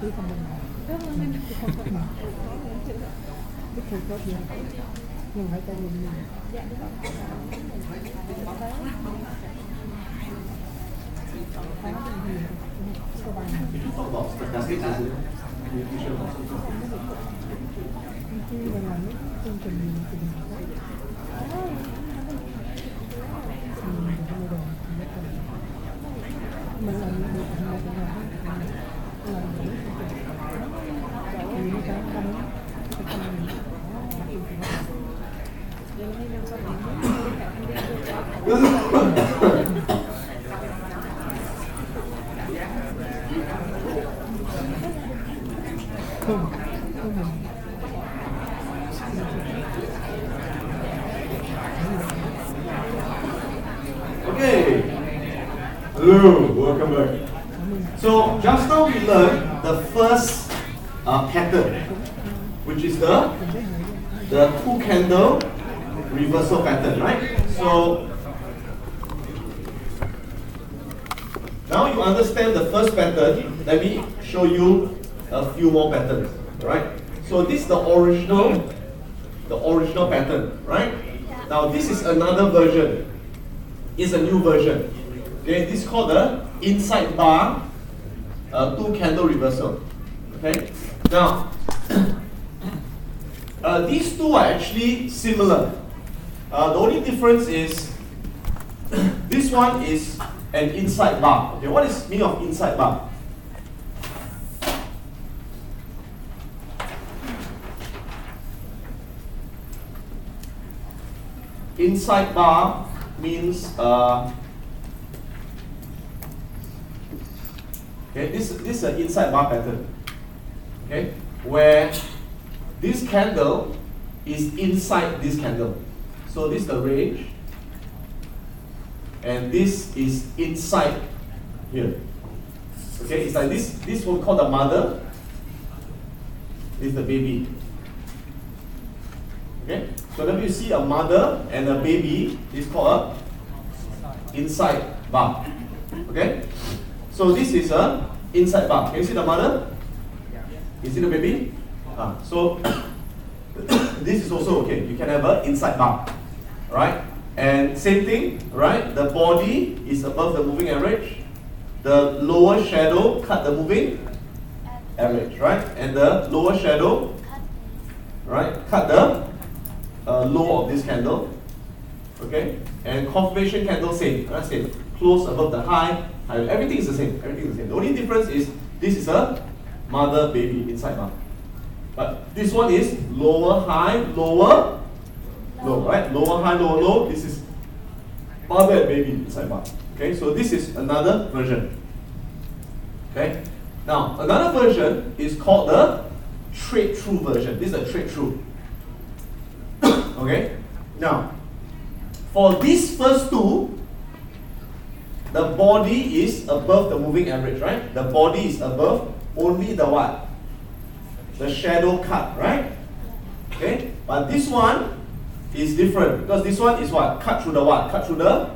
Talk about statistics, is it? Okay. Hello, welcome back. So just now we learned the first pattern, which is the two candle reversal pattern, right? So now you understand the first pattern. Let me show you a few more patterns, right? So this is the original pattern, right? Now this is another version. It's a new version. Okay, this is called the inside bar two candle reversal. Okay. Now these two are actually similar. The only difference is this one is an inside bar. Okay, what is meaning of inside bar? Inside bar means okay, this is an inside bar pattern. Okay, where this candle is inside this candle. So this is the range, and this is inside here. Okay, it's like this. This one called the mother. This is the baby. Okay, so whenever you see a mother and a baby, it's called a inside bar. Okay, so this is a inside bar. Can you see the mother? You see the baby? So this is also okay. You can have an inside bar, right? And same thing, right? The body is above the moving average. The lower shadow cut the moving average, right? And the lower shadow, right, cut the low of this candle. Okay? And confirmation candle same. That's same. Close above the high. Everything is the same. Everything is the same. The only difference is this is a mother baby inside bar. But this one is lower high, lower low, right? Lower high, lower low. This is mother and baby inside bar. Okay, so this is another version. Okay, now another version is called the trade through version. This is a trade through. Okay, now for these first two, the body is above the moving average, right? The body is above only the what? The shadow cut, right? Okay, but this one is different because this one is what? Cut through the what? Cut through the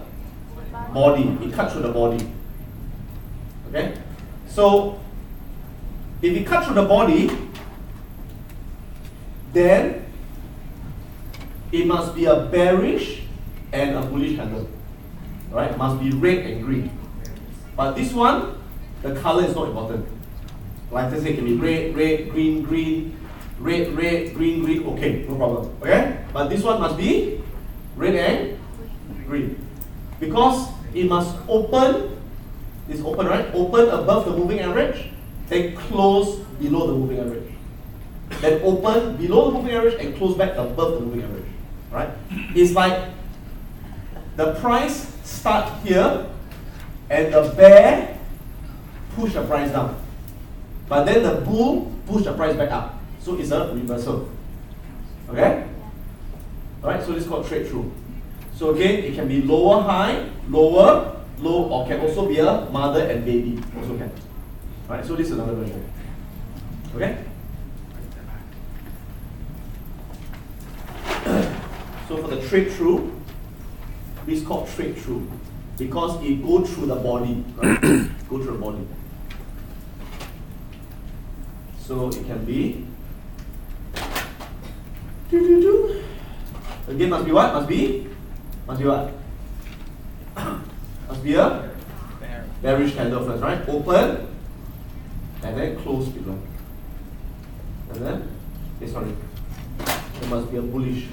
body. It cut through the body. Okay, so if it cut through the body, then it must be a bearish and a bullish candle. Right? Must be red and green. But this one, the color is not important. Like I say, it can be red, red, green, green, red, red, green, green. Okay, no problem. Okay? But this one must be red and green. Because it must open, it's open, right? Open above the moving average, then close below the moving average. Then open below the moving average and close back above the moving average. Right? It's like the price start here and the bear push the price down. But then the bull push the price back up. So it's a reversal. Okay? Alright, so this is called trade through. So again, it can be lower high, lower, low, or can also be a mother and baby. Also can. Alright, so this is another version. Okay? So for the trade through, this is called trade through because it goes through the body, right? Go through the body. So it can be. Again, must be what? Must be what? Must be a bearish candle first, right? Open and then close below. And then, sorry, there must be a bullish.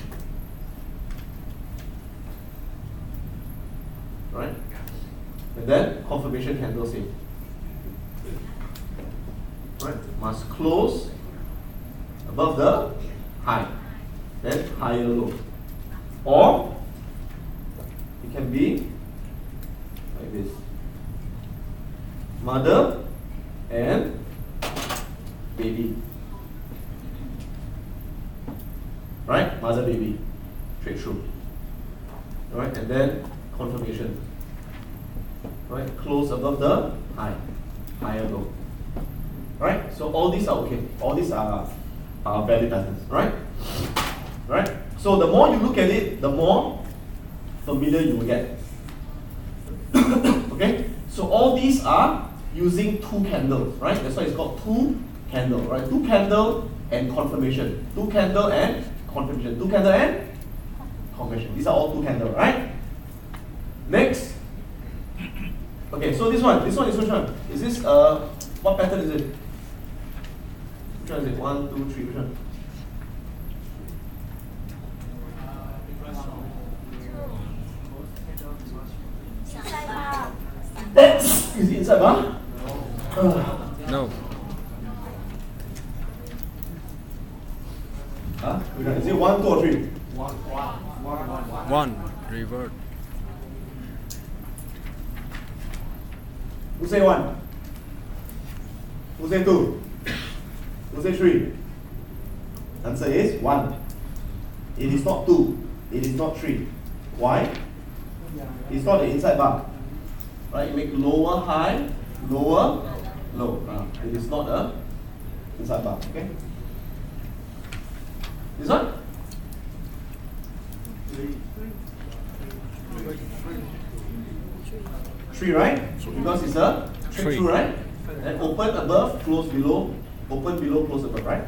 Right? And then confirmation candle same. Right? Must close above the high. Then higher low. Or it can be like this. Mother and baby. Right? Mother, baby. Trade through. Right? And then confirmation. Right? Close above the high. Higher low. Right? So all these are okay. All these are valid patterns. Right? Right? So the more you look at it, the more familiar you will get. Okay? So all these are using two candles, right? That's why it's called two candle, right? Two candle and confirmation. Two candle and confirmation. Two candle and confirmation. These are all two candle, right? Next. Okay, so this one is which one? Is this what pattern is it? Which one is it? 1, 2, 3, which one? Is it inside bar? No. Huh? Is it 1, 2 or 3? One. Revert. Who say 1? Who say 2? Who say 3? Answer is 1. It is not 2. It is not 3. Why? It's not the inside bar. Right? You make lower high, lower low. It is not a inside bar. Okay? This one? 3, right? Because it's a trade through, right? And open above, close below, open below, close above, right?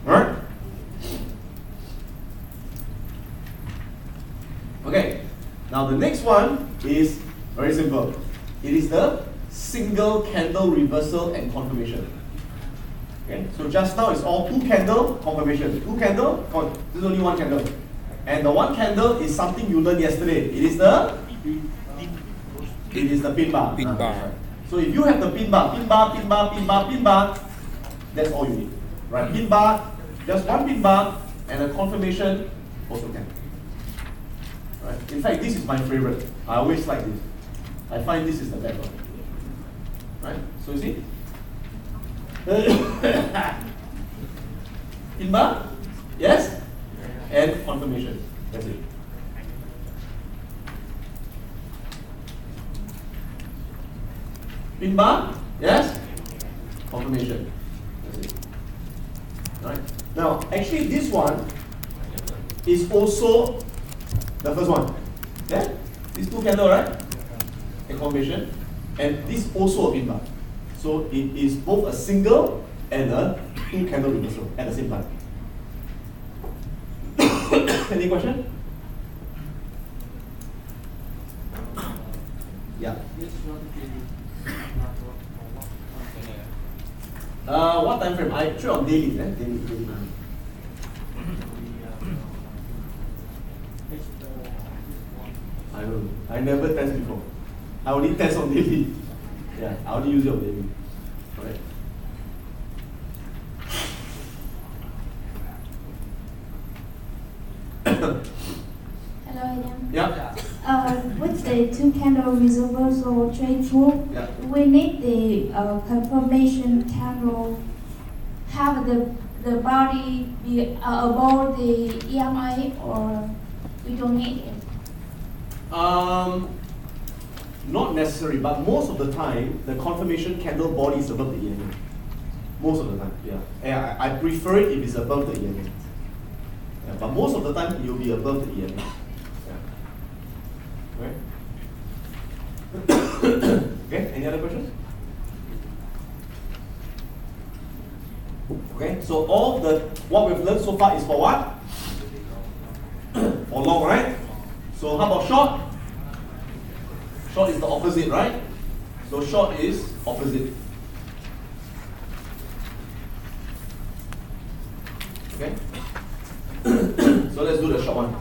Alright? Okay. Now the next one is very simple. It is the single candle reversal and confirmation. Okay, so just now it's all two candle confirmation. Two candle, this is only one candle. And the one candle is something you learned yesterday. It is the pin bar. Pin bar. So if you have the pin bar, that's all you need. Right? Pin bar, just one pin bar and a confirmation also can. Right? In fact, this is my favorite. I always like this. I find this is the best one. Right? So you see? Pin bar? Yes? And confirmation. That's it. Pin bar? Yes? Confirmation. That's it. Right? Now, actually this one is also the first one. Yeah? These two candles, right? And confirmation. And this also a pin bar. So it is both a single and a two candle reversal at the same time. Any question? Yeah. What time frame? I trade on daily, daily. I don't know. I never test before. I only test on daily. Yeah, I only use it on daily. Alright. Hello, Adam. Yeah. With the two candle reversal trade through, Yeah. we need the confirmation candle have the body be above the EMI, or we don't need it. Not necessary, but most of the time, the confirmation candle body is above the EMA. Most of the time, yeah. And I prefer it if it's above the EMA. Yeah, but most of the time, you'll be above the EMA. Yeah. Right? Okay, any other questions? So all what we've learned so far is for what? For long, right? So how about short? Short is the opposite, right? So short is opposite. Okay? So let's do the short one.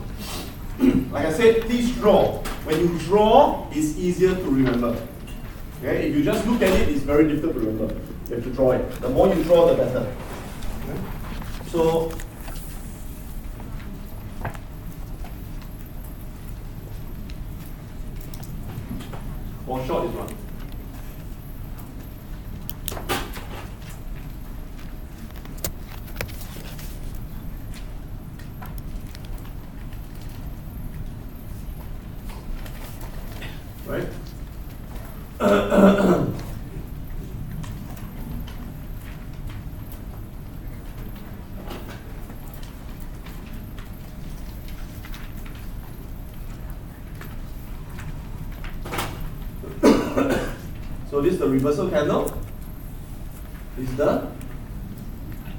Like I said, please draw. When you draw, it's easier to remember. Okay? If you just look at it, it's very difficult to remember. You have to draw it. The more you draw, the better. Okay? So for short is one. Right? So this is the reversal candle. This is the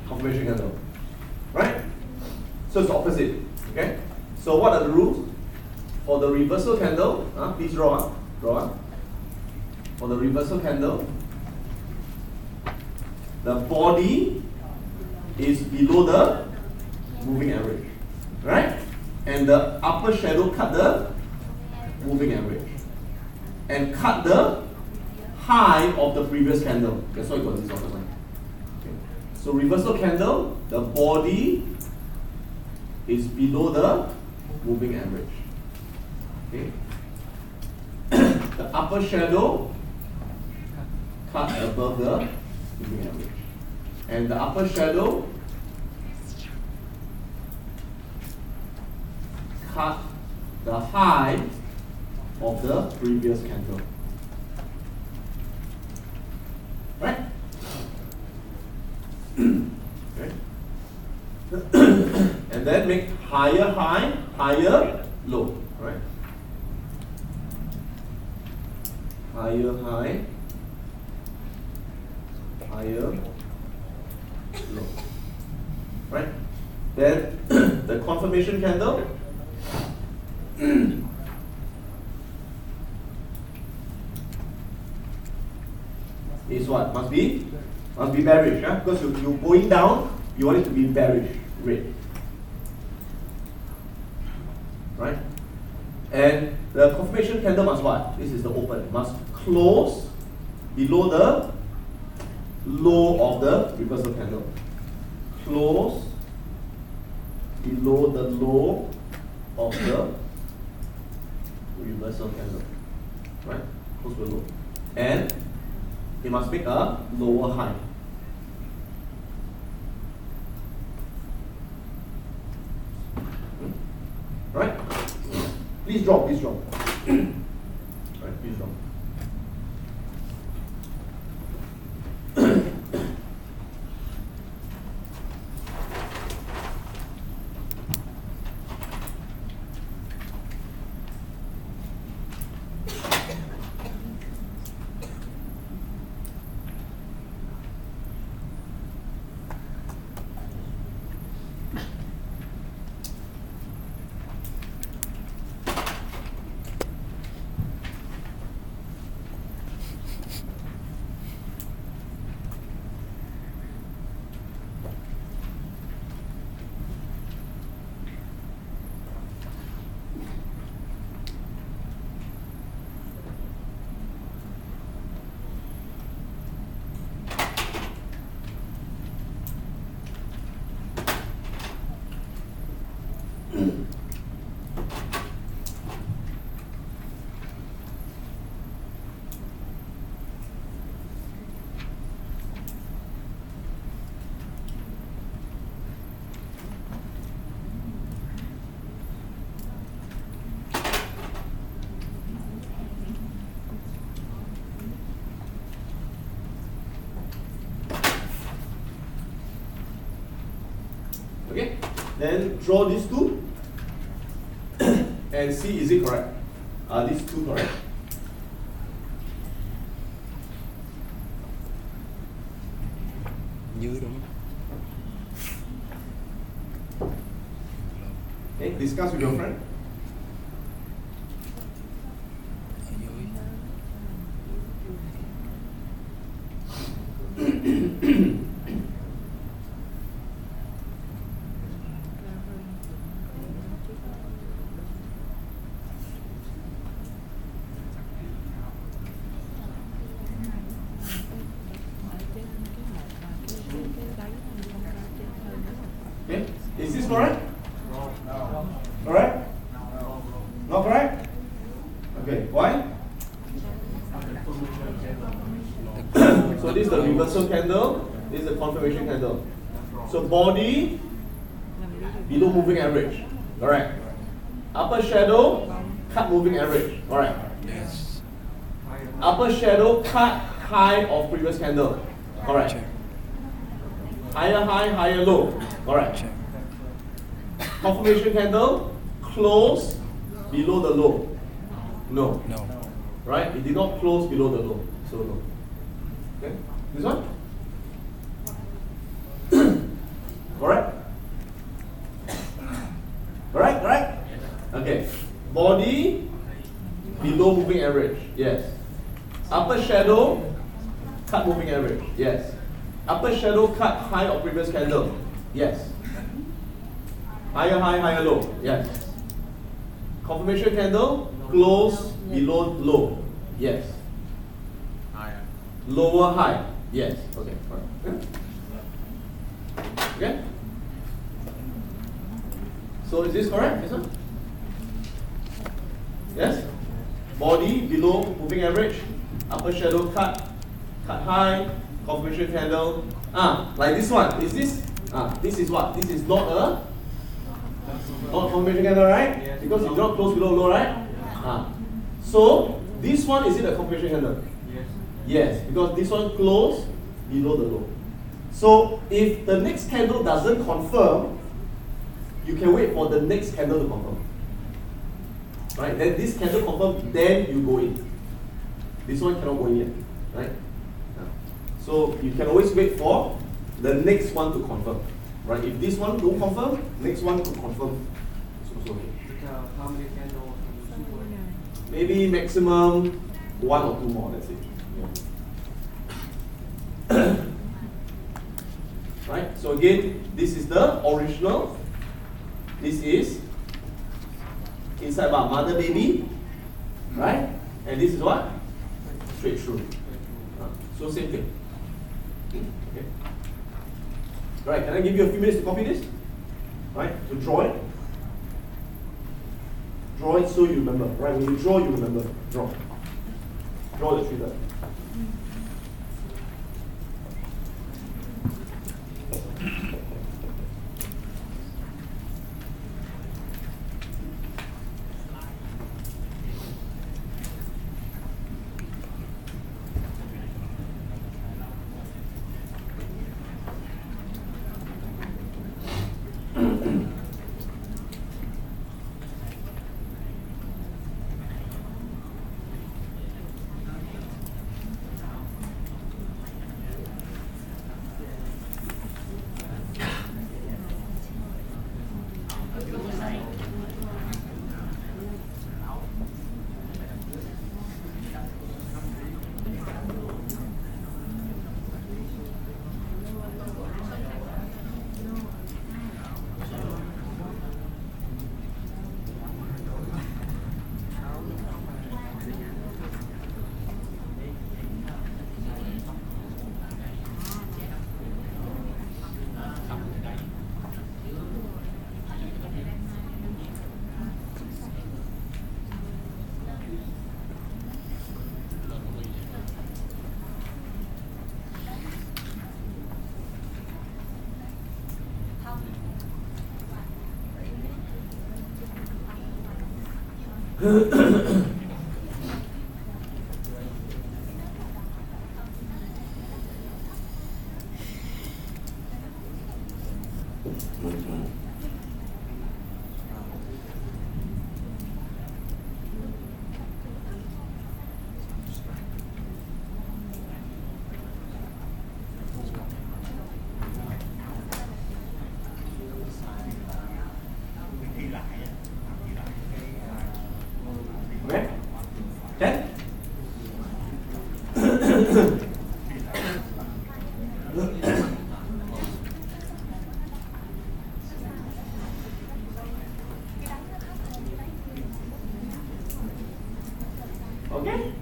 confirmation candle. Right? So it's opposite. Okay? So what are the rules? For the reversal candle, please draw. For the reversal candle, the body is below the moving average. Right? And the upper shadow cut the moving average. And cut the high of the previous candle. That's why it got this dotted line. Okay. So reversal candle, the body is below the moving average. Okay. The upper shadow cut above the moving average. And the upper shadow cut the high of the previous candle. Right? Okay. And then make higher high, higher low. Right? Higher high, higher low. Right? Then the confirmation candle is what? Must be bearish, huh? Because you're going down, you want it to be bearish, red. Right? And the confirmation candle must what? This is the open. Must close below the low of the reversal candle. Close below the low of the reversal candle. Right? Close below. And it must make a lower high. Right? Please drop. Right, please drop. Okay? Then draw these two and see is it correct. Are these two correct? Như đúng không? Okay, discuss with your friend. Okay, is this correct? Correct? Not correct? Okay, why? So this is the reversal candle, this is the confirmation candle. So body below moving average, correct. Upper shadow, cut moving average, correct. Yes. Upper shadow, cut high of previous candle, correct. Check. Higher high, higher low, correct. Check. Confirmation candle, close below the low, no. No. Right? It did not close below the low, so no. Okay, this one? Correct? Correct, correct? Okay, body below moving average, yes. Upper shadow, cut moving average, yes. Upper shadow, cut high of previous candle, yes. Higher high, higher low, yes. Confirmation candle, close below low, yes. Lower high, yes. Okay, alright. Okay? So is this correct? Yes, sir? Yes? Body below moving average, upper shadow cut high, confirmation candle. Like this one. Is this? This is what? This is not a confirmation candle, right? Yes. Because it's not close below low, right? So this one is it a confirmation candle? Yes. Yes, because this one close below the low. So if the next candle doesn't confirm, you can wait for the next candle to confirm. Right? Then this candle confirm, then you go in. This one cannot go in yet. Right? So you can always wait for the next one to confirm. Right? If this one don't confirm, next one to confirm. It's also okay. How many candles can you see? Maybe maximum 1 or 2 more, that's it. Right? So again, this is the original. This is inside bar, mother baby. Right? And this is what? Straight through. So same thing. Okay. Right, can I give you a few minutes to copy this? Right? To draw it. Draw it so you remember. Right? When you draw, you remember. Draw. Draw the trigger. Đi lại Okay? Okay?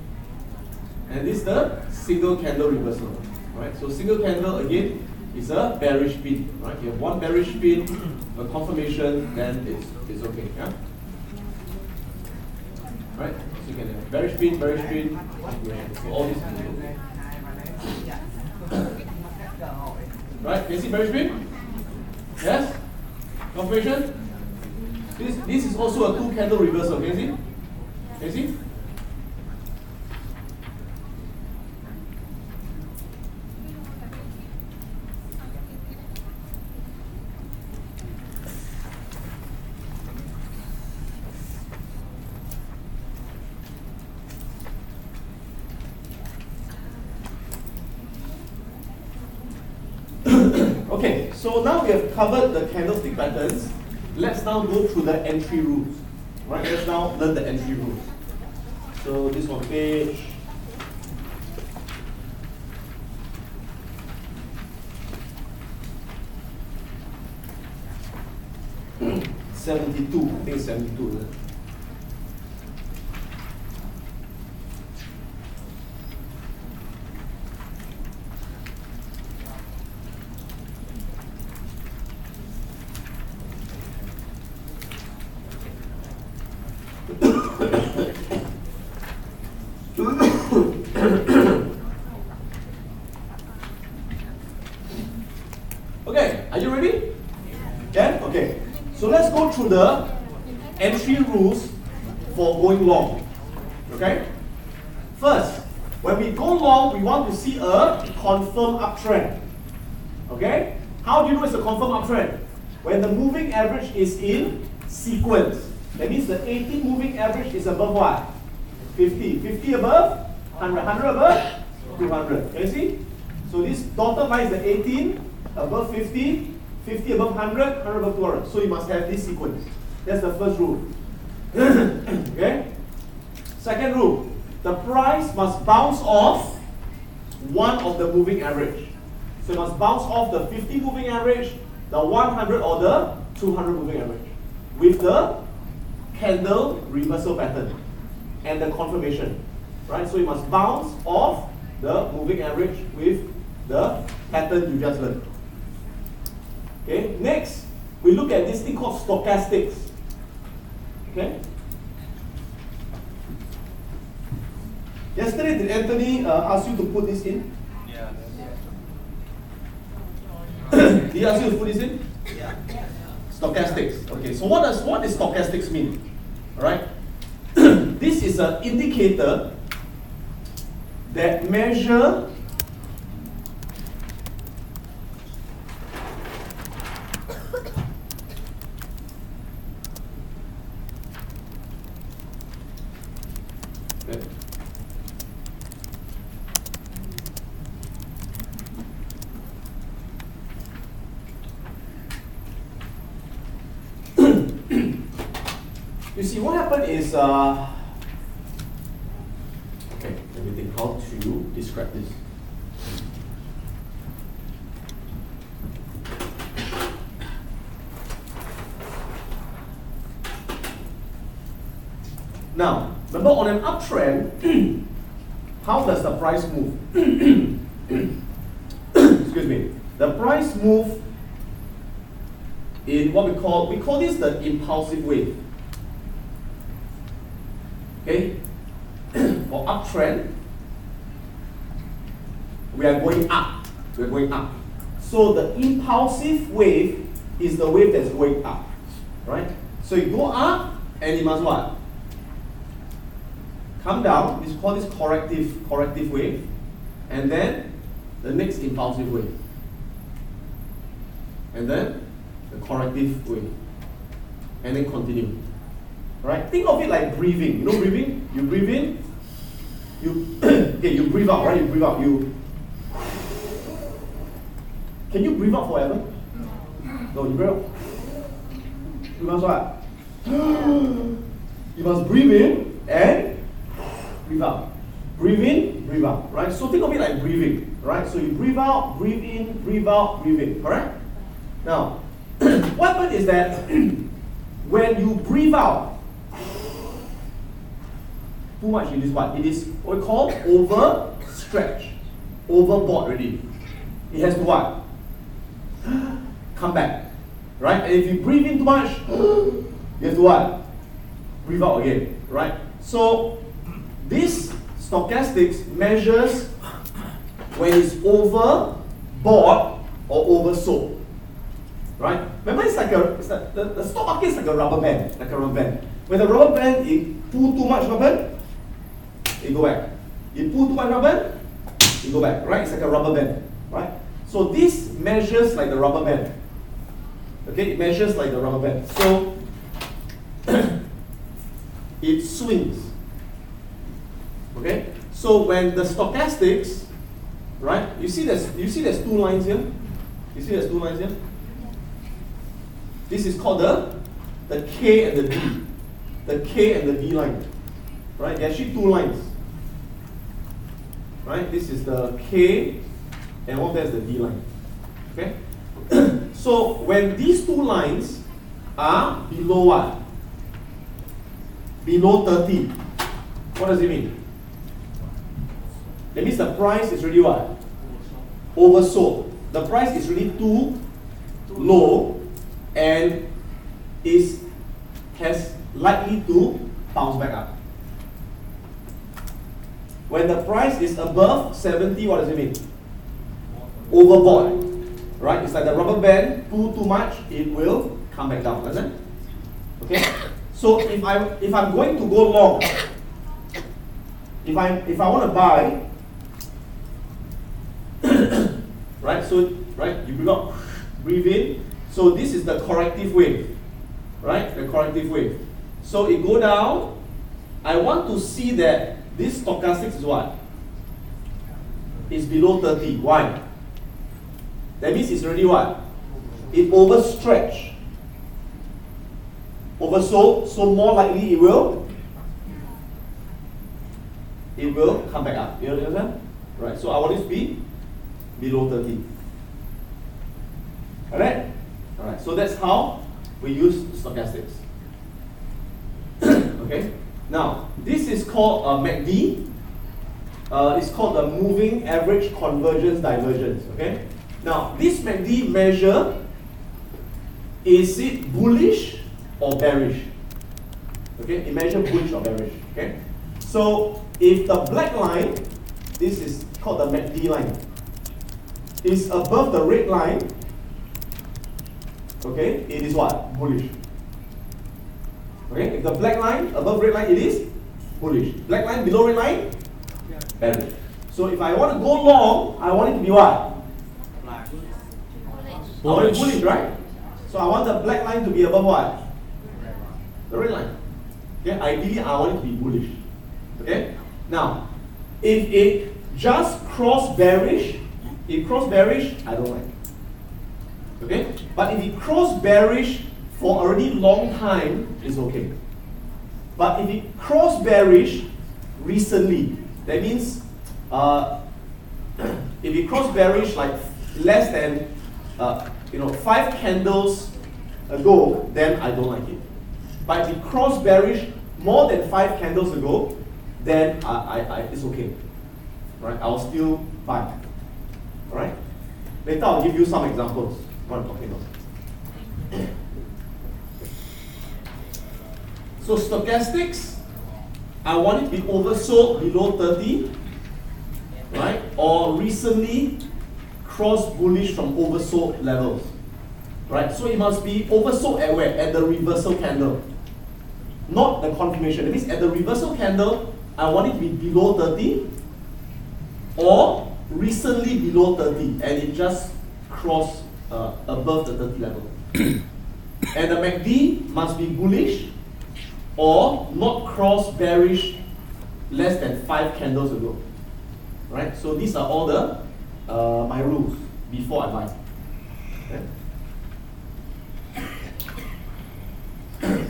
And this is the single candle reversal. Right? So single candle again is a bearish pin. Right? You have one bearish pin, a confirmation, then it's okay. Yeah? Right? So you can have bearish pin, confirmation. So all these can be okay. Right? Can you see bearish pin? Yes? Confirmation? This is also a 2 candle reversal. Can you see? Can you see? Okay, so now we have covered the candlestick patterns. Let's now go through the entry rules. Right, let's now learn the entry rules. So this one page. I think it's 72, isn't it? Okay, are you ready? Yeah? Okay. So let's go through the entry rules for going long. Okay? First, when we go long, we want to see a confirmed uptrend. Okay? How do you know it's a confirmed uptrend? When the moving average is in sequence. That means the 18 moving average is above what? 50. 50 above 100. 100 above 200. Can you see? So this dotted line is the 18 above 50, 50 above 100, 100 above 200. So you must have this sequence. That's the first rule. Okay? Second rule. The price must bounce off one of the moving average. So it must bounce off the 50 moving average, the 100 or the 200 moving average with the candle reversal pattern and the confirmation. Right? So you must bounce off the moving average with the pattern you just learned. Okay, next, we look at this thing called stochastics. Okay? Yesterday, did Anthony ask you to put this in? Yeah. Did he ask you to put this in? Yeah. Stochastics. Okay, so what does stochastics mean? Alright? This is an indicator that measure you see, what happened is, okay, let me think how to describe this. Now, remember on an uptrend, how does the price move? Excuse me. The price move in what we call this the impulsive wave. Okay? For uptrend, we are going up. We are going up. So the impulsive wave is the wave that's going up. Right? So you go up and you must what? Come down. We call this corrective wave. And then the next impulsive wave. And then the corrective wave. And then continue. Right? Think of it like breathing. You know breathing? You breathe in, you breathe out, right? You breathe out. Can you breathe out forever? No, you breathe out. You must what? You must breathe in and out. Breathe in, breathe out, right? So think of it like breathing, right? So you breathe out, breathe in, breathe out, breathe in, correct? Now, what happens is that when you breathe out, too much in this one, it is what we call overstretch, overboard already. It has to what? Come back, right? And if you breathe in too much, you have to what? Breathe out again, right? So this stochastics measures when it's overboard or oversold, right? Remember, it's like the stock market is like a rubber band, When the rubber band, it pull too much rubber, it go back. You pull too much rubber, it go back, right? It's like a rubber band, right? So this measures like the rubber band. Okay, it measures like the rubber band. So it swings. Okay, so when the stochastics, right? You see there's two lines here. You see there's two lines here. This is called the K and the D. The K and the D line, right? There are actually two lines, right? This is the K, and one there is the D line. Okay. So when these two lines are below what? Below 30. What does it mean? That means the price is really what? Oversold. The price is really too low and has likely to bounce back up. When the price is above 70, what does it mean? Overbought. Right? It's like the rubber band, pull too much, it will come back down, doesn't it? Okay? So if I'm going to go long, if I want to buy, right? So right, you breathe out, breathe in. So this is the corrective wave, right? The corrective wave. So it go down. I want to see that this stochastics is what? Is below 30. Why? That means it's already what? It overstretched. Oversold, so more likely it will come back up. You understand? Right. So I want it to be below 30. Alright? Alright. So that's how we use stochastics. Okay? Now, this is called MACD. It's called the moving average convergence divergence. Okay? Now, this MACD measure, is it bullish or bearish? Okay? It measures bullish or bearish. Okay? So, if the black line, this is called the MACD line, is above the red line, okay, it is what? Bullish. Okay? If the black line above red line, it is bullish. Black line below red line, bearish. So if I want to go long, I want it to be what? I want it bullish, right? So I want the black line to be above what? The red line. Okay? Ideally, I want it to be bullish. Okay? Now, if it just cross bearish, I don't like it. Okay? But if it cross bearish for a already long time, it's okay. But if it cross bearish recently, that means if it cross bearish like less than 5 candles ago, then I don't like it. But if it cross bearish more than 5 candles ago, then it's okay. Right? I'll still buy. Alright? Later I'll give you some examples what I'm talking about. So stochastics, I want it to be oversold below 30, right? Or recently cross bullish from oversold levels. Right? So it must be oversold at where? At the reversal candle. Not the confirmation. That means at the reversal candle, I want it to be below 30 or recently below 30 and it just crossed above the 30 level. And the MACD must be bullish or not cross bearish less than 5 candles ago. Right? So these are all the my rules before I buy. Okay?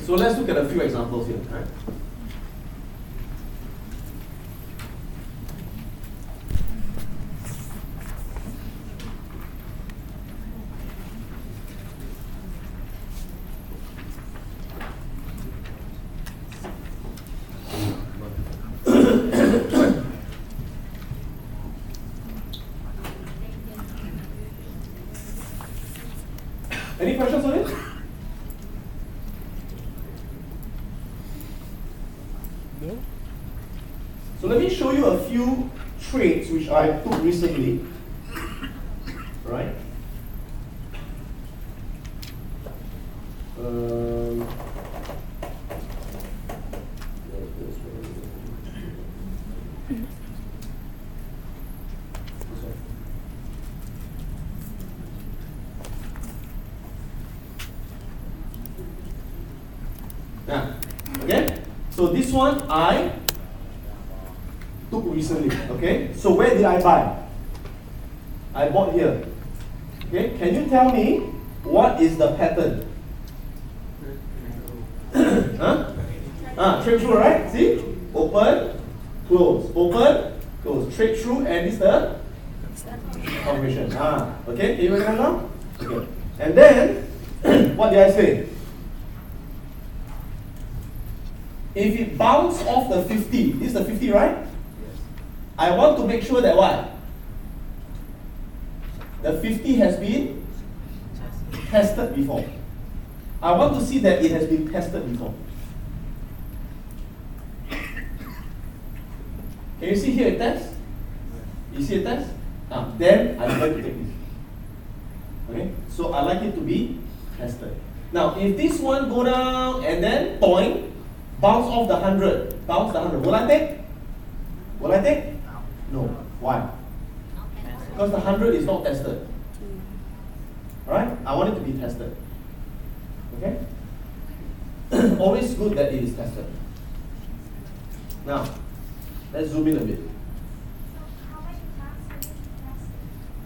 So let's look at a few examples here. Right? So let me show you a few traits which I took recently. Right? Yeah. Okay? So this one I took recently. Okay? So where did I buy? I bought here. Okay? Can you tell me what is the pattern? Huh? Trade through, right? See? Open, close, open, close. Trade through, and it's the confirmation. Okay? Can you recognize now? Okay. And then, what did I say? If it bounces off the 50, this is the 50, right? Yes. I want to make sure that what? The 50 has been tested before. I want to see that it has been tested before. Can you see here a test? You see a test? Then I like to take this. Okay? So I like it to be tested. Now, if this one go down and then toing, bounce off the 100, bounce the 100, will I take? Will I take? No. Why? Because the 100 is not tested. Alright? I want it to be tested. Okay? Always good that it is tested. Now, let's zoom in a bit.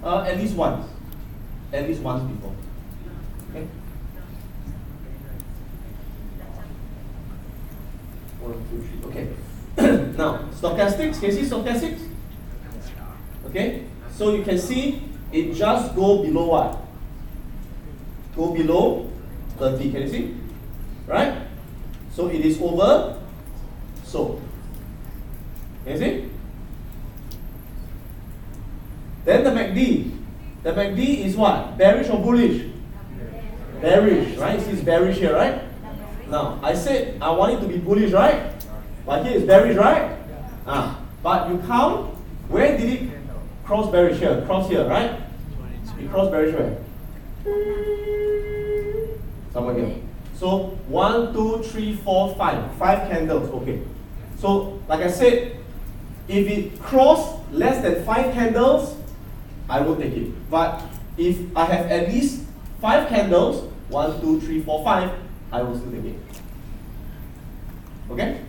At least once. At least once before. Okay? 1, 2, 3. Okay. Now, stochastics. Can you see stochastics? Okay. So you can see it just go below what? Go below 30. Can you see? Right? So it is over. So. Can you see? Then the MACD. The MACD is what? Bearish or bullish? Bearish, right? It is bearish here, right? Now, I said I want it to be bullish, right? But here it's bearish, right? But you count, where did it cross bearish here? Cross here, right? It crossed bearish where? Somewhere here. So 1, 2, 3, 4, 5. 5 candles, okay. So, like I said, if it crossed less than 5 candles, I will take it. But if I have at least 5 candles, 1, 2, 3, 4, 5, I will still take it. Okay?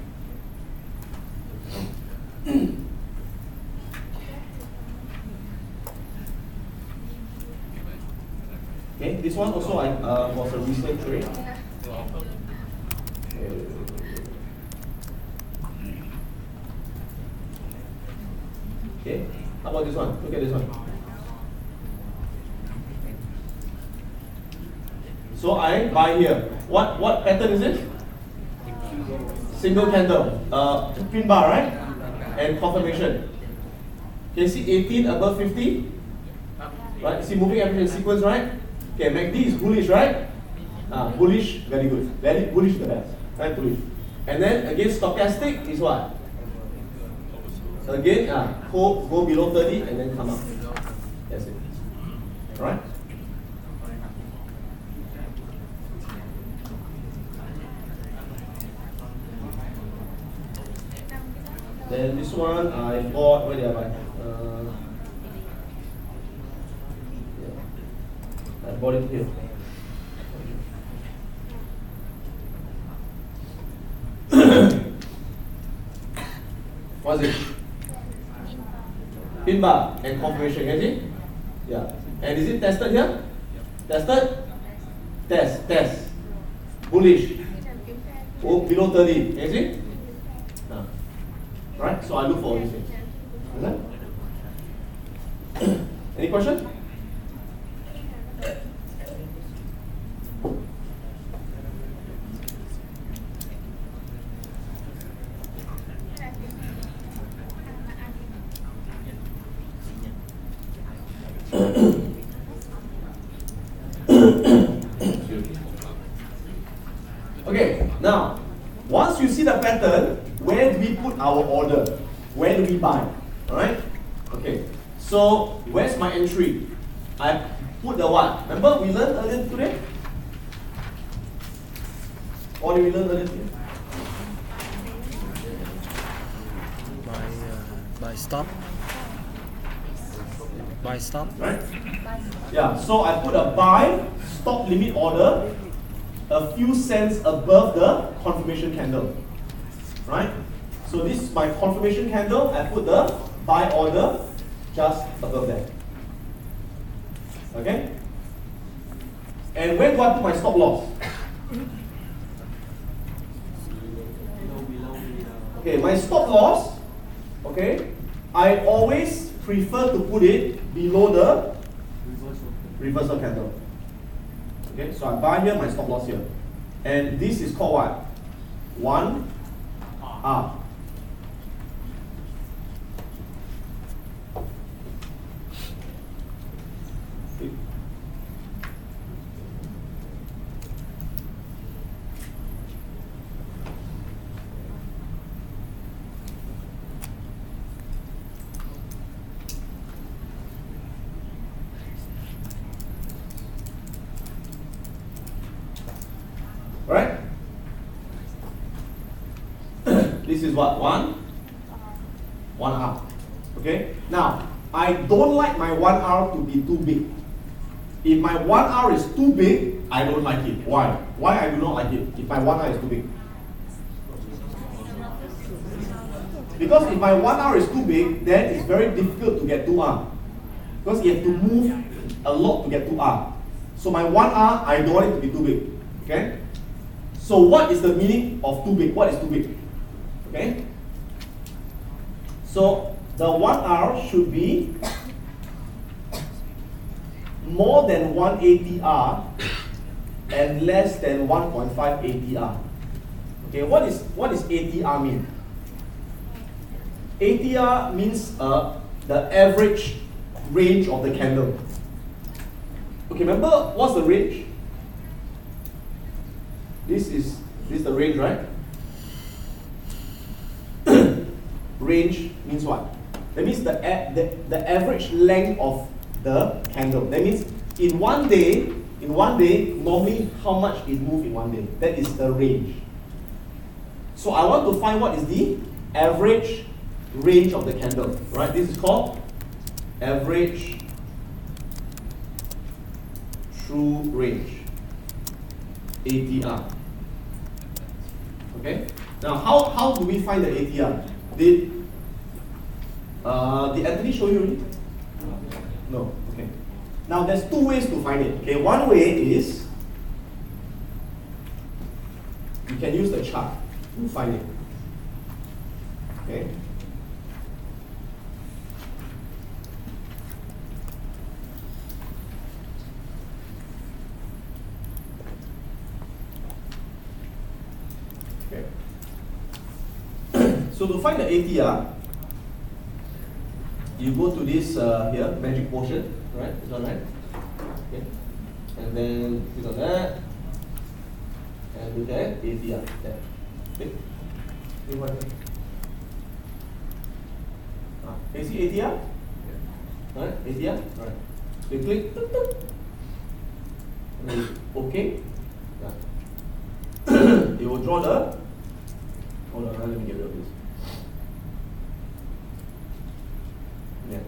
Okay, this one also was a recent trade. Okay, how about this one? Look at this one. So I buy here. What pattern is it? Single candle. Pin bar, right? And confirmation. Can you see 18 above 50? Right? See moving average in sequence, right? Okay, MACD is bullish, right? Bullish, very good. Very bullish, the best. Right, bullish. And then again, stochastic is what? Again, go below 30 and then come up. That's it. Alright? Then this one I bought, where did I buy? I bought it here. What's it? Pin bar and confirmation, can you see? Yeah. And is it tested here? Tested? Test. Bullish. Oh, below 30, can you see? Right? So I look for all these things. Okay? Any question? Okay, now, once you see the pattern, where do we put our order? Where do we buy? Alright? Okay. So where's my entry? I put the what? Remember we learned earlier today? What did we learn earlier today? By stop. By stop. Right? Yeah, so I put a buy stop limit order a few cents above the confirmation candle. Right? So this is my confirmation candle. I put the buy order just above that. Okay? And where do I put my stop loss? Okay, my stop loss, okay, I always prefer to put it below the reversal candle. Okay, so I buy here, my stop loss here. And this is called what? 1R. Right? This is what? 1R. Okay? Now, I don't like my 1R to be too big. If my 1R is too big, I don't like it. Why? Why I do not like it if my 1R is too big? Because if my 1R is too big, then it's very difficult to get 2R. Because you have to move a lot to get 2R. So my 1R, I don't want it to be too big. Okay? So what is the meaning of too big? What is too big? Okay? So the 1R should be more than 1 ATR and less than 1.5 ATR. Okay, what is ATR mean? ATR means the average range of the candle. Okay, remember what's the range? This is the range, right? Range means what? That means the average length of the candle. That means in one day, normally how much it moves in one day. That is the range. So I want to find what is the average range of the candle, right? This is called average true range, ATR. Okay. Now, how do we find the ATR? Did Anthony show you already? No. Okay. Now, there's two ways to find it. Okay. One way is you can use the chart to find it. Okay. So to find the ATR, you go to this here, magic potion, right? Is that right? Okay. And then click on that, and look at ATR. There. Okay. Can you see ATR? Right? ATR? Right. So you click, and then okay. Yeah. It will draw the. Hold on, let me get rid of this. Yeah.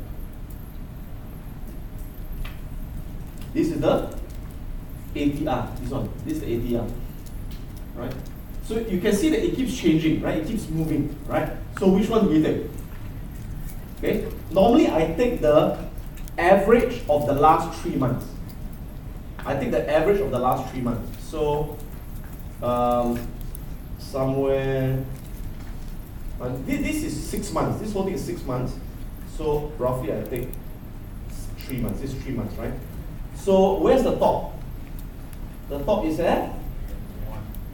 This is the ATR. This one. This is the ATR. Right? So you can see that it keeps changing, right? It keeps moving, right? So which one do we take? Okay. Normally I take the average of the last 3 months. I take the average of the last 3 months. So somewhere this is 6 months. This whole thing is 6 months. So roughly I take 3 months. This is 3 months, right? So where's the top? The top is at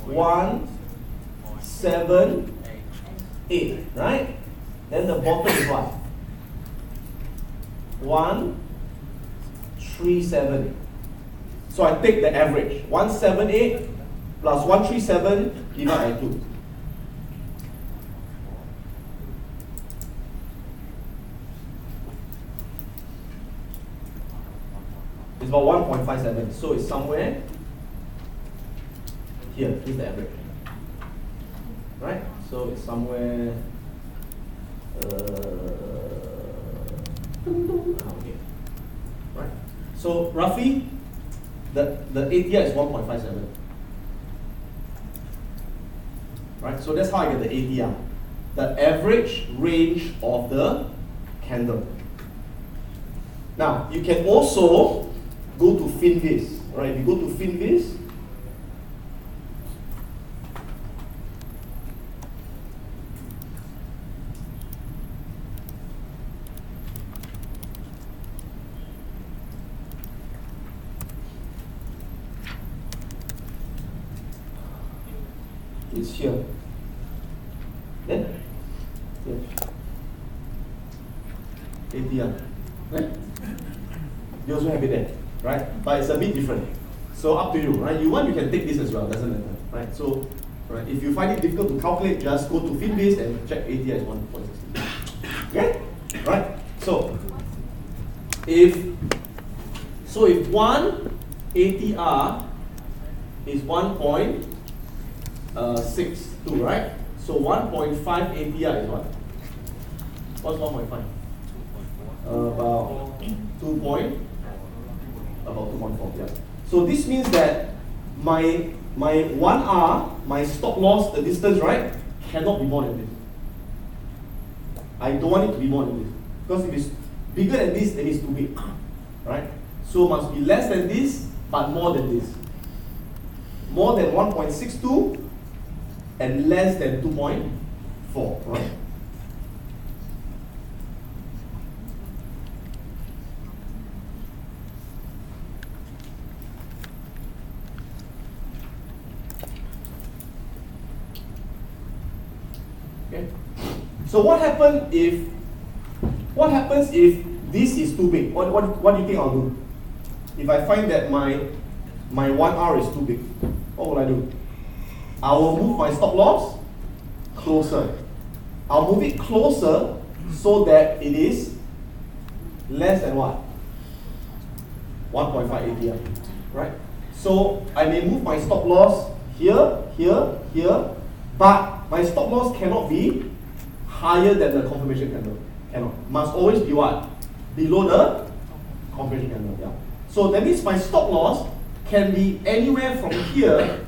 178, right? Then the bottom is what? 137. So I take the average. 178 plus 137 divided by 2. It's about 1.57. So it's somewhere here. Here's the average. Right? So it's somewhere. Okay. Right. So roughly, the ATR is 1.57. Right. So that's how I get the ATR, the average range of the candle. Now you can also go to Finviz. Right. If you go to Finviz. It's here. Yeah? Here. ATR. Right? You also have it there. Right? But it's a bit different. So up to you. Right? You want, you can take this as well. Doesn't matter. Right? So, right, if you find it difficult to calculate, just go to Finbase and check ATR is 1.60. Okay? Right? So if one ATR is 1.62, right? So 1.5 ATR is what? What's 1.5? About 2.4, yeah. So this means that my 1R, my stop loss, the distance, right, cannot be more than this. I don't want it to be more than this. Because if it's bigger than this, then it's too big. Right? So must be less than this, but more than this. More than 1.62 and less than 2.4, right? Okay. So what happens if this is too big? What do you think I'll do? If I find that my 1R is too big, what will I do? I will move my stop loss closer. I'll move it closer so that it is less than what? 1.5 ATR, right? So I may move my stop loss here, here, here, but my stop loss cannot be higher than the confirmation candle. Cannot. Must always be what? Below the confirmation candle. Yeah. So that means my stop loss can be anywhere from here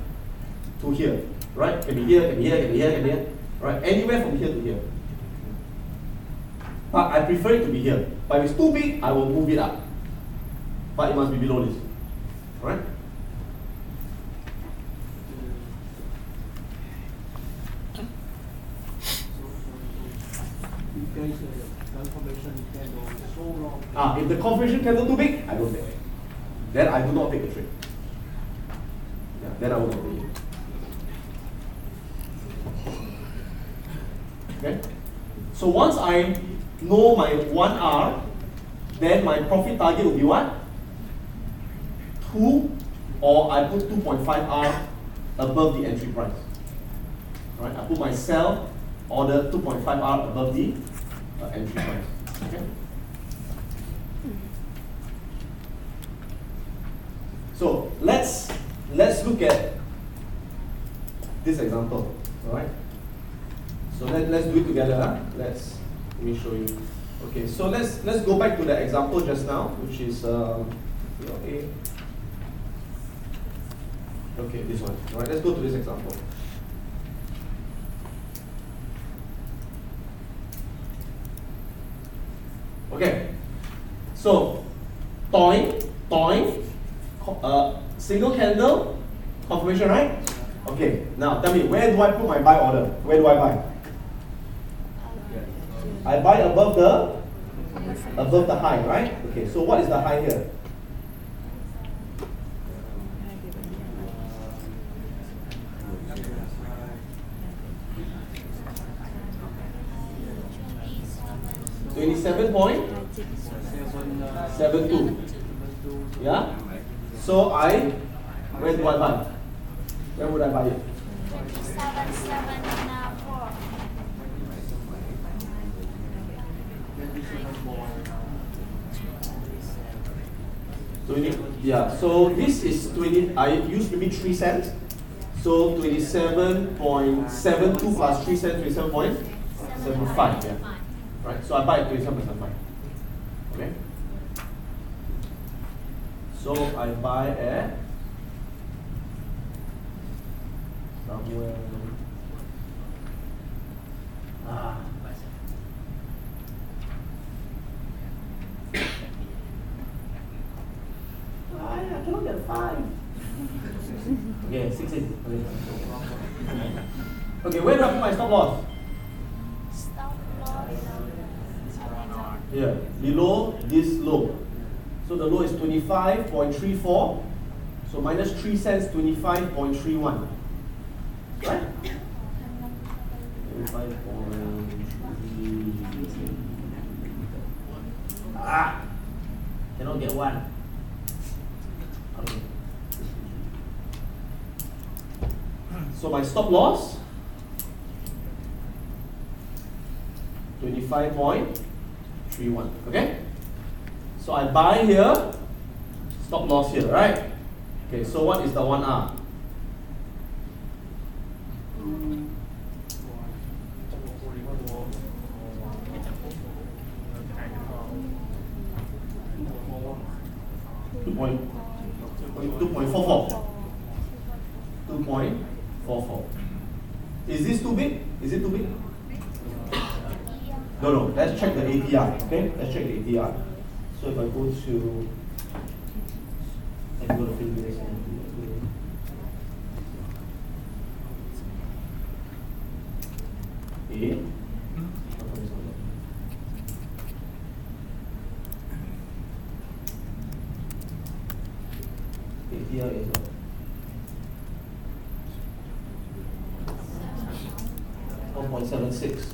to here, right? Can be here, can be here, can be here, can be here, right? Anywhere from here to here. But I prefer it to be here. But if it's too big, I will move it up. But it must be below this, right? If the confirmation candle too big, I don't take it. Then I do not take the trade. Yeah, then I will not take it. Okay? So once I know my 1R, then my profit target will be what? 2, or I put 2.5R above the entry price. Right? I put my sell order 2.5R above the entry price. Okay? So let's look at this example. All right. So let's do it together. Huh? Let me show you. Okay. So let's go back to the example just now, which is A. Okay, this one. All right. Let's go to this example. Okay. So toing. Single candle, confirmation, right? Okay, now tell me, where do I put my buy order? Where do I buy? I buy above the high, right? Okay, so what is the high here? $27.72. Yeah? So where do I buy? Where would I buy it? 27.74. 20, yeah, so this is 20, I used maybe 3 cents. So 27.72 plus 3 cents, 27.75, yeah. Right, so I buy at 27.75. Okay? So I buy at somewhere. I cannot get 5. Okay, 16. Okay, where do I put my stop loss? Stop loss. Here, below this low. So the low is 25.34. So minus 3 cents, 25.31. Right? 25.3. Cannot get 1. Okay. So my stop loss 25.31. Okay? So I buy here, stop loss here, right? Okay, so what is the 1R? Two point 2.44. 2.44. Is this too big? Is it too big? No. Let's check the ATR. Okay, let's check the ATR. So if I go to Philippines A. ATR is what? 1.76.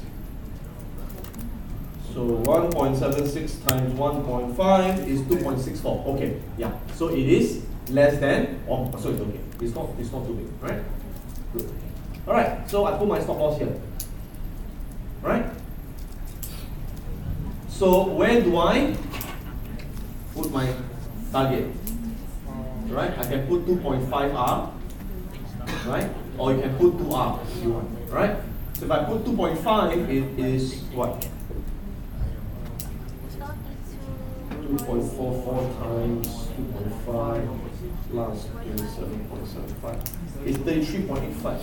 So 1.76 times 1.5 is 2.64. Okay, yeah. So it is less than, so it's okay. It's not too big, right? Good. All right. So I put my stop loss here. Right? So where do I put my target? Right? I can put 2.5R, right? Or you can put 2R if you want, right? So if I put 2.5, it is what? 2.44 times 2.5 plus 27.75 is 33.85.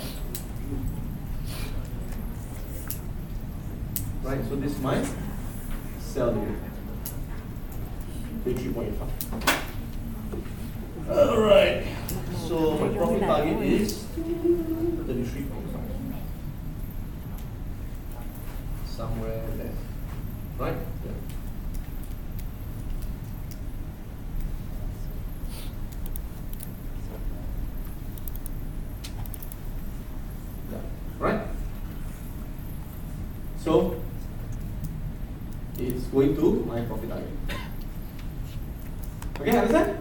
Right, so this is my sell here. 33.85. Alright, so my profit target is 33.5. Somewhere there. Right? Yeah. Right? So it's going to my profit target. Okay, understand?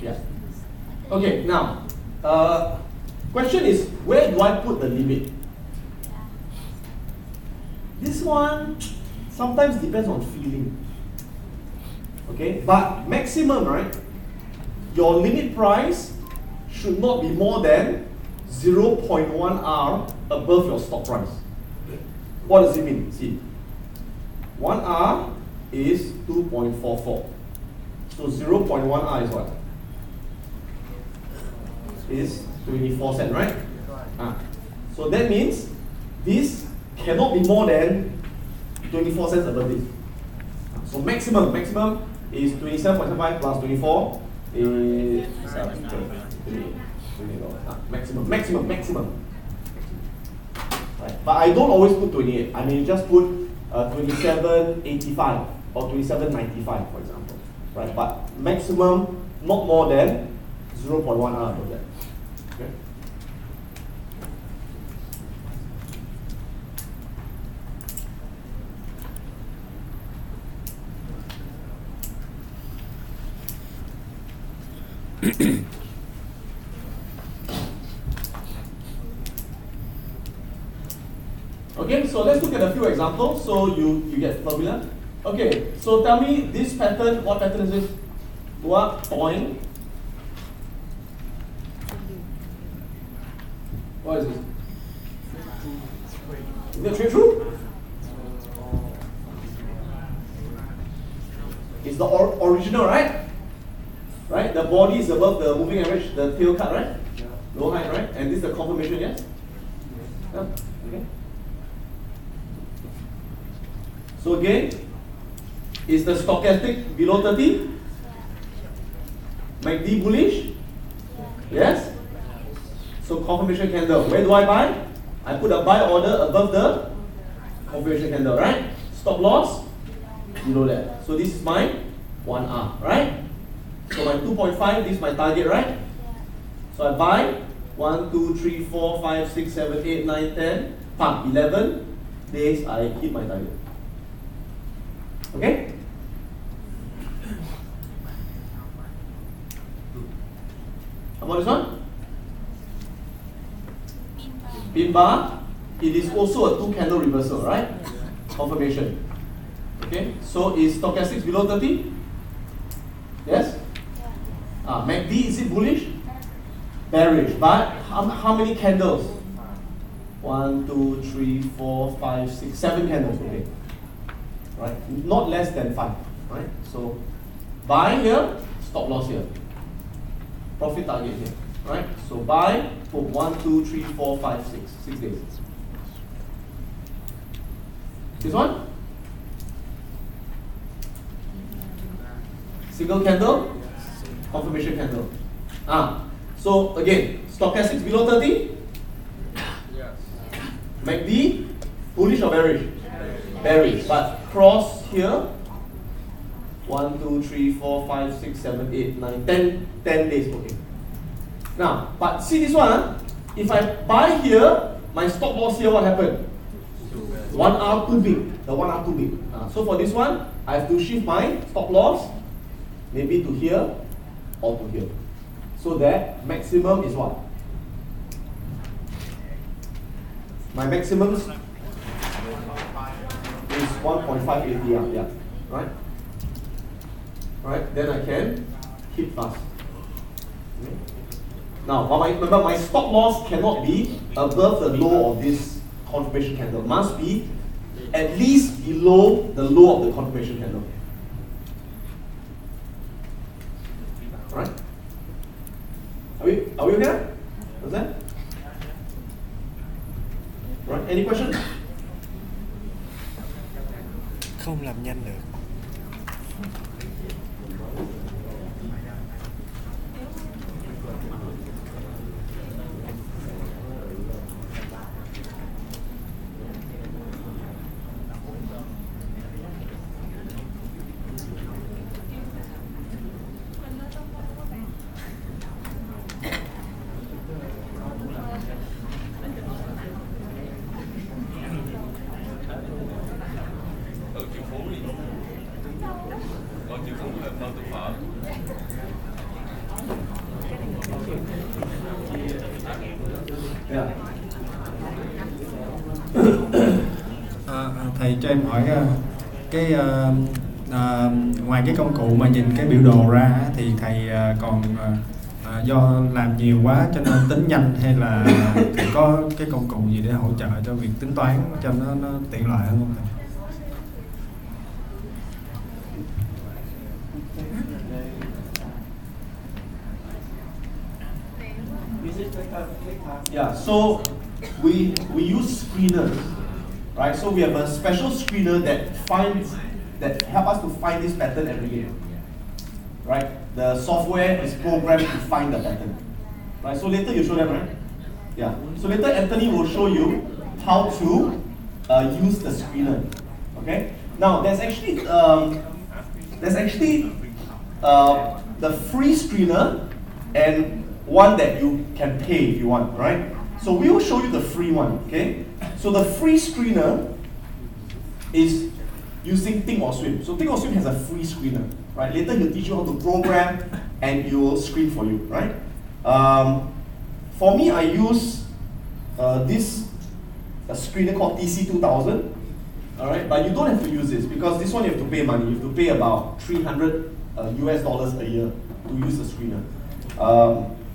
Yeah. Okay, now question is, where do I put the limit? This one sometimes depends on feeling. Okay, but maximum, right? Your limit price should not be more than 0.1R above your stop price. What does it mean? See, 1R is 2.44. So 0.1R is what? Is 24 cents, right? So that means this cannot be more than 24 cents above this. So maximum is 27.75 plus 24 is maximum. Right. But I don't always put 28. I may just put 27.85 or 27.95, for example. Right. But maximum not more than 0.1R above that. Okay. Okay, so let's look at a few examples so you get familiar. Okay, so tell me this pattern, what pattern is this? What point? What is this? Is that straight through? It's the original, right? Right? The body is above the moving average, the tail cut, right? Low height, right? And this is the confirmation, yes? Yeah. Okay. So again, is the stochastic below 30? MACD bullish? Yes? So confirmation candle. Where do I buy? I put a buy order above the confirmation candle, right? Stop loss below that. So this is my 1R, right? So my 2.5, this is my target, right? So I buy 1, 2, 3, 4, 5, 6, 7, 8, 9, 10, 11 days I hit my target. Okay? How about this one? Pin bar. It is also a 2 candle reversal, right? Confirmation. Okay, so is stochastics below 30? Yes? MACD, is it bullish? Bearish. But how many candles? 1, 2, 3, 4, 5, 6, 7 candles. Okay. Right? Not less than 5. Right? So buy here, stop loss here. Profit target here. Right? So buy, put 1, 2, 3, 4, 5, 6. 6 days. This one? Single candle? Confirmation candle. So again, stochastics below 30? Yes. MACD, bullish or bearish? Bearish. But cross here. 1, 2, 3, 4, 5, 6, 7, 8, 9, 10 days. Okay. Now, but see this one, if I buy here, my stop loss here, what happened? 1R too big. The 1R too big. So for this one, I have to shift my stop loss maybe to here or to here. So that maximum is what? My maximum is 1.5 ATR, yeah, right? Right, then I can hit fast. Okay. Now, remember my stop loss cannot be above the low of this confirmation candle. Must be at least below the low of the confirmation candle. Right? Are we okay? What's that? Right? Any questions? Không làm nhanh được. Thầy cho em hỏi ngoài cái công cụ mà nhìn cái biểu đồ ra thì thầy còn do làm nhiều quá cho nên tính nhanh, hay là thầy có cái công cụ gì để hỗ trợ cho việc tính toán cho nó tiện lợi hơn không thầy? Yeah, so we use screeners, right? So we have a special screener that help us to find this pattern every day, right? The software is programmed to find the pattern, right? So later you show them, right? Yeah. So later Anthony will show you how to use the screener. Okay. Now there's actually the free screener and one that you can pay if you want, right? So we will show you the free one, okay? So the free screener is using Think or Swim. So Think or Swim has a free screener, right? Later he'll teach you how to program and he will screen for you, right? For me, I use this screener called TC2000, all right? But you don't have to use this because this one you have to pay money. You have to pay about 300 US dollars a year to use the screener.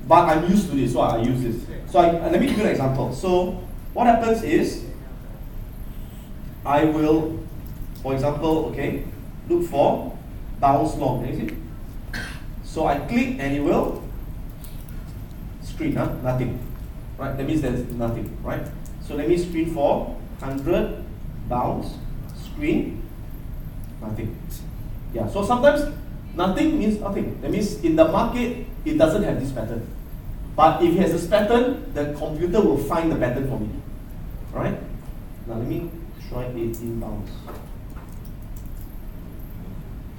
But I'm used to this, so I use this. So let me give you an example. So what happens is, I will, for example, okay, look for bounce long. Can you see? So I click and it will screen, nothing. Right? That means there's nothing, right? So let me screen for 100, bounce, screen, nothing. Yeah, so sometimes nothing means nothing. That means in the market, it doesn't have this pattern. But if it has this pattern, the computer will find the pattern for me. Alright? Now let me try 18 bounce.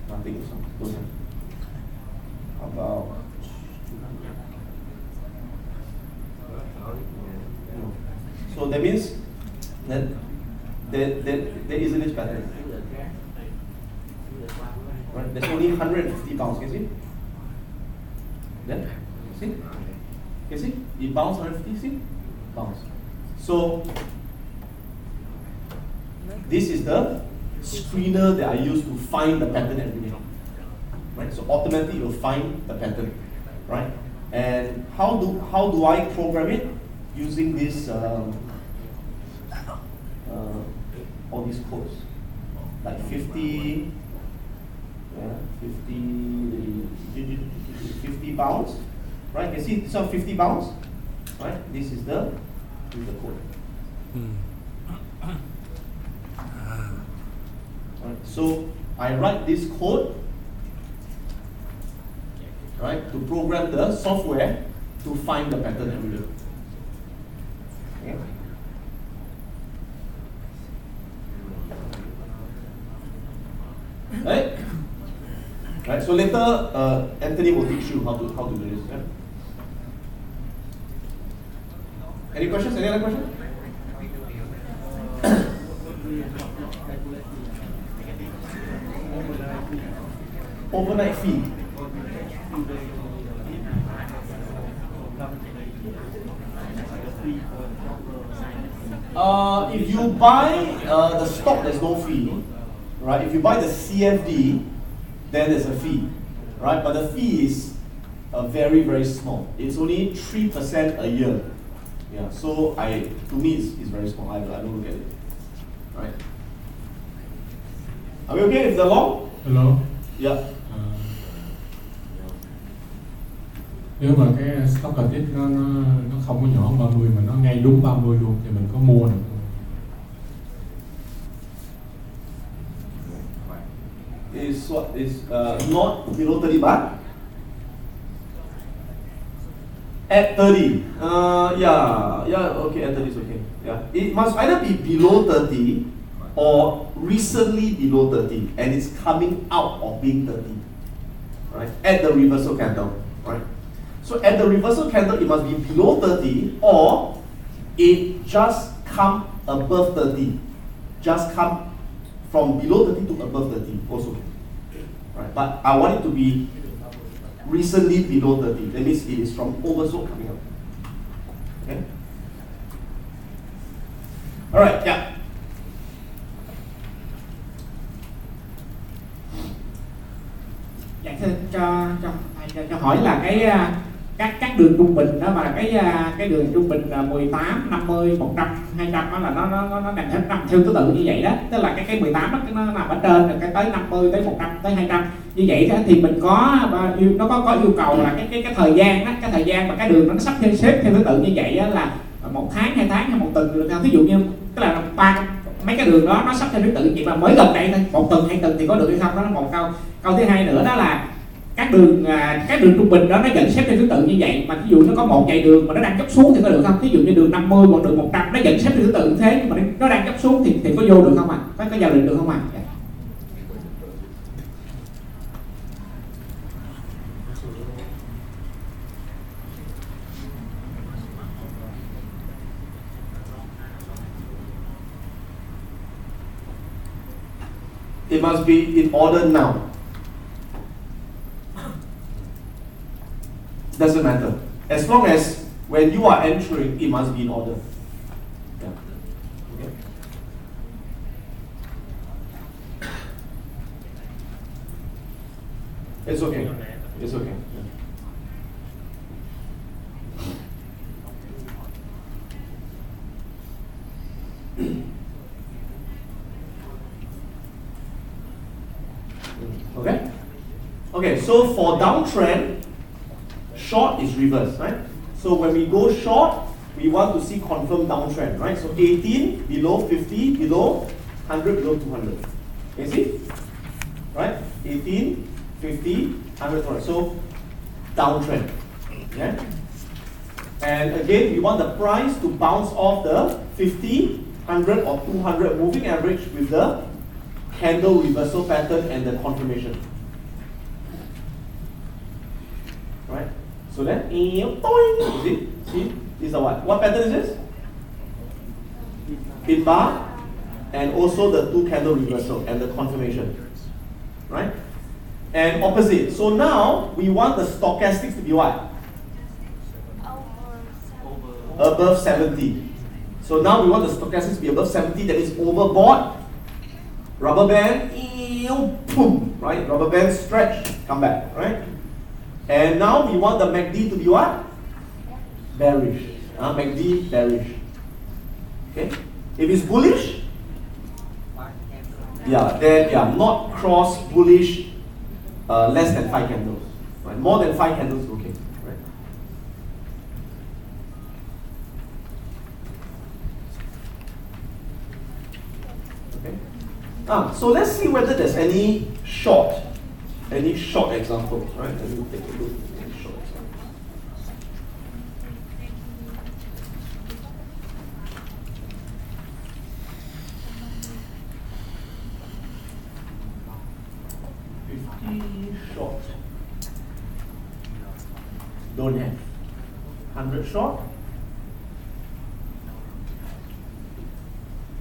Nothing, so don't have. How about 200? No. So that means that there isn't this pattern. Right? There's only 150 bounce, can you see? Then, see? Can you see? It bounce 150, see? Bounce. So, this is the screener that I use to find the pattern every day. Right? So automatically it will find the pattern. Right? And how do I program it? Using this all these codes. Like 50 bounds, right? You see, so 50 bounds, right? This is the code. Right, so I write this code, right, to program the software to find the pattern every day. Okay. Right? Right, so later Anthony will teach you how to do this. Yeah? Any questions? Any other questions? Overnight fee. If you buy the stock, there's no fee. Right? If you buy the CFD, then there's a fee, right? But the fee is very, very small. It's only 3% a year. Yeah. So to me, it's very small. I don't look at it. Right? Are we okay with the law? Hello. Yeah. Nếu mà cái stock tiết nó không có nhỏ hơn 30 mà nó ngay đúng 30 luôn thì mình có mua được không? Is what is not below 30 baht? At 30. Yeah, okay, at 30 is okay. Yeah. It must either be below 30 or recently below 30 and it's coming out of being 30. Right? At the reversal candle. Right? So at the reversal candle it must be below 30 or it just come above 30. Just come from below 30 to above 30 also. Right? But I want it to be recently below 30. That means it is from oversold coming up. Okay? Alright, yeah. Dạ thưa cho hỏi là các đường trung bình đó và cái đường trung bình là 18, 50, 100, 200 đó là nó nằm theo thứ tự như vậy đó, tức là cái 18 đó nó nằm ở trên rồi cái tới 50 tới 100 tới 200 như vậy đó, thì mình nó có yêu cầu là cái thời gian đó, cái thời gian mà cái đường nó sắp xếp theo thứ tự như vậy đó, là 1 tháng, 2 tháng hay 1 tuần được không? Ví dụ như tức là mấy cái đường đó nó sắp theo thứ tự như vậy mà mới gần đây thôi, 1 tuần 2 tuần thì có được hay không? Đó là một câu thứ hai nữa đó là các đường trung bình đó nó dẫn xếp theo thứ tự như vậy, mà ví dụ nó có một chạy đường mà nó đang dốc xuống thì có được không? Ví dụ như đường 50 hoặc đường 100 nó dẫn xếp theo thứ tự như thế nhưng mà nó đang dốc xuống thì có vô được không ạ? Có giao định được không ạ? It must be in order now. Doesn't matter. As long as when you are entering, it must be in order. Yeah. Okay. It's okay. It's okay. Okay? Okay, so for downtrend, short is reverse, right? So when we go short, we want to see confirmed downtrend, right? So 18 below 50, below 100, below 200. You see? Right? 18, 50, 100, 200. So downtrend. Yeah? And again, we want the price to bounce off the 50, 100 or 200 moving average with the candle reversal pattern and the confirmation. Right? So then, you see? See? These are what? What pattern is this? Pin bar and also the two candle reversal and the confirmation. Right? And opposite. So now we want the stochastics to be what? Above 70. So now we want the stochastics to be above 70, that is overbought. Rubber band, boom, right? Rubber band stretch, come back, right? And now we want the MACD to be what? Bearish. MACD bearish. Okay? If it's bullish, then not cross bullish less than 5 candles. Right? More than 5 candles is okay. Right? Okay. So let's see whether there's any short examples, right? Let me take a look at any short examples. Short. Don't have. 100 short.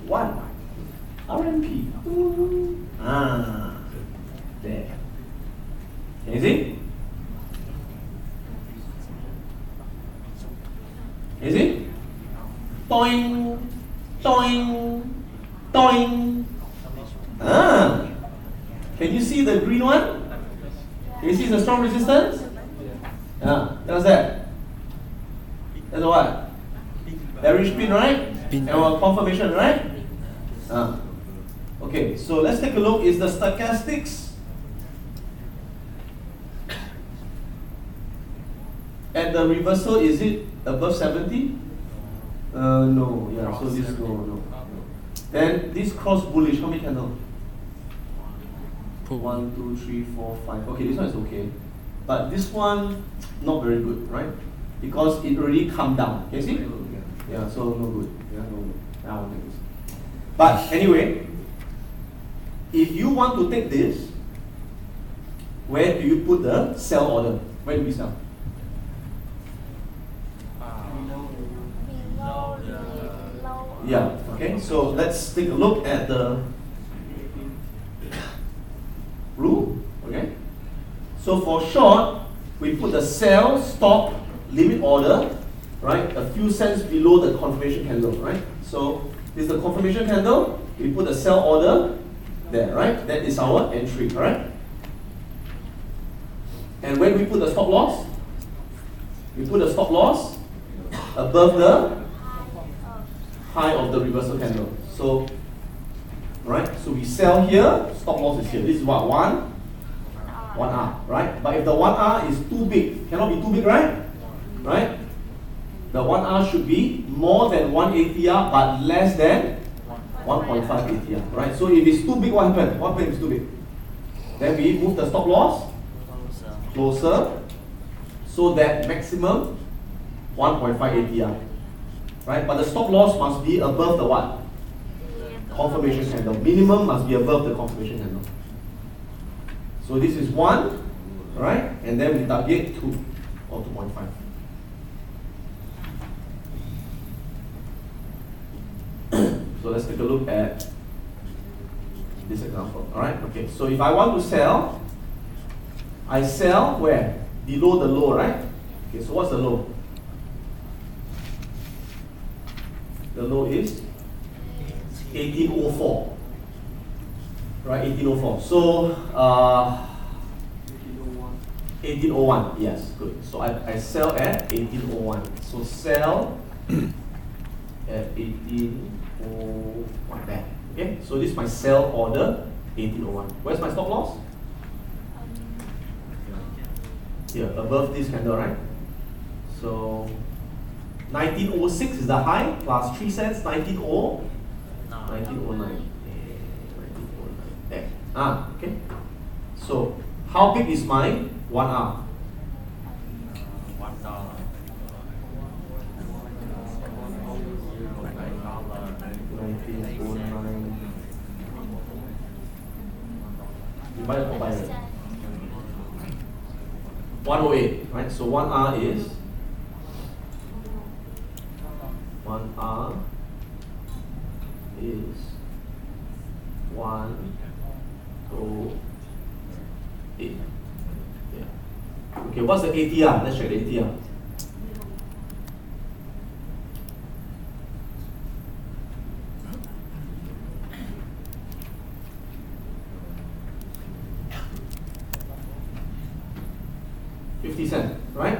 1. RMP. There. Can you see? Can you see? Toing, toing, toing. Can you see the green one? Can you see the strong resistance? What's that? That's a what? Bearish pin, right? And a confirmation, right? Okay, so let's take a look. Is the stochastics at the reversal, is it above 70? No, yeah, so this no. Then this cross bullish, how many candles? 1, 2, 3, 4, 5. Okay, this one is okay. But this one, not very good, right? Because it already come down. Can you see? Yeah, so no good. Yeah, no good. I won't take this. But anyway, if you want to take this, where do you put the sell order? Where do we sell? Yeah, okay, so let's take a look at the rule, okay? So for short, we put the sell, stop, limit order, right? A few cents below the confirmation candle, right? So this is the confirmation candle, we put the sell order there, right? That is our entry, right? And when we put the stop loss, we put the stop loss above the high of the reversal candle. So, right? So we sell here, stop loss is here. This is what? 1R, right? But if the 1R is too big, cannot be too big, right? Right? The 1R should be more than 1 ATR but less than 1.5 ATR, right? So if it's too big, what happens? What happens if it's too big? Then we move the stop loss closer so that maximum 1.5 ATR, right? But the stop loss must be above the what? Confirmation candle. Minimum must be above the confirmation candle. So this is 1, right? And then we target 2 or 2.5. So let's take a look at this example. Alright, okay. So if I want to sell, I sell where? Below the low, right? Okay, so what's the low? The low is 1804. Right, 1804. So 1801. Yes, good. So I sell at 1801. So sell at 1801 there. Okay, so this is my sell order 1801. Where's my stop loss? Here, above this candle, right? So 1906 is the high plus 3 cents, 1909. 1909. There. Okay. So how big is my 1R? Divided by 108, right? So 1R is 1R is 108. Yeah. Okay, what's the ATR? Let's check the ATR. $0.50, right?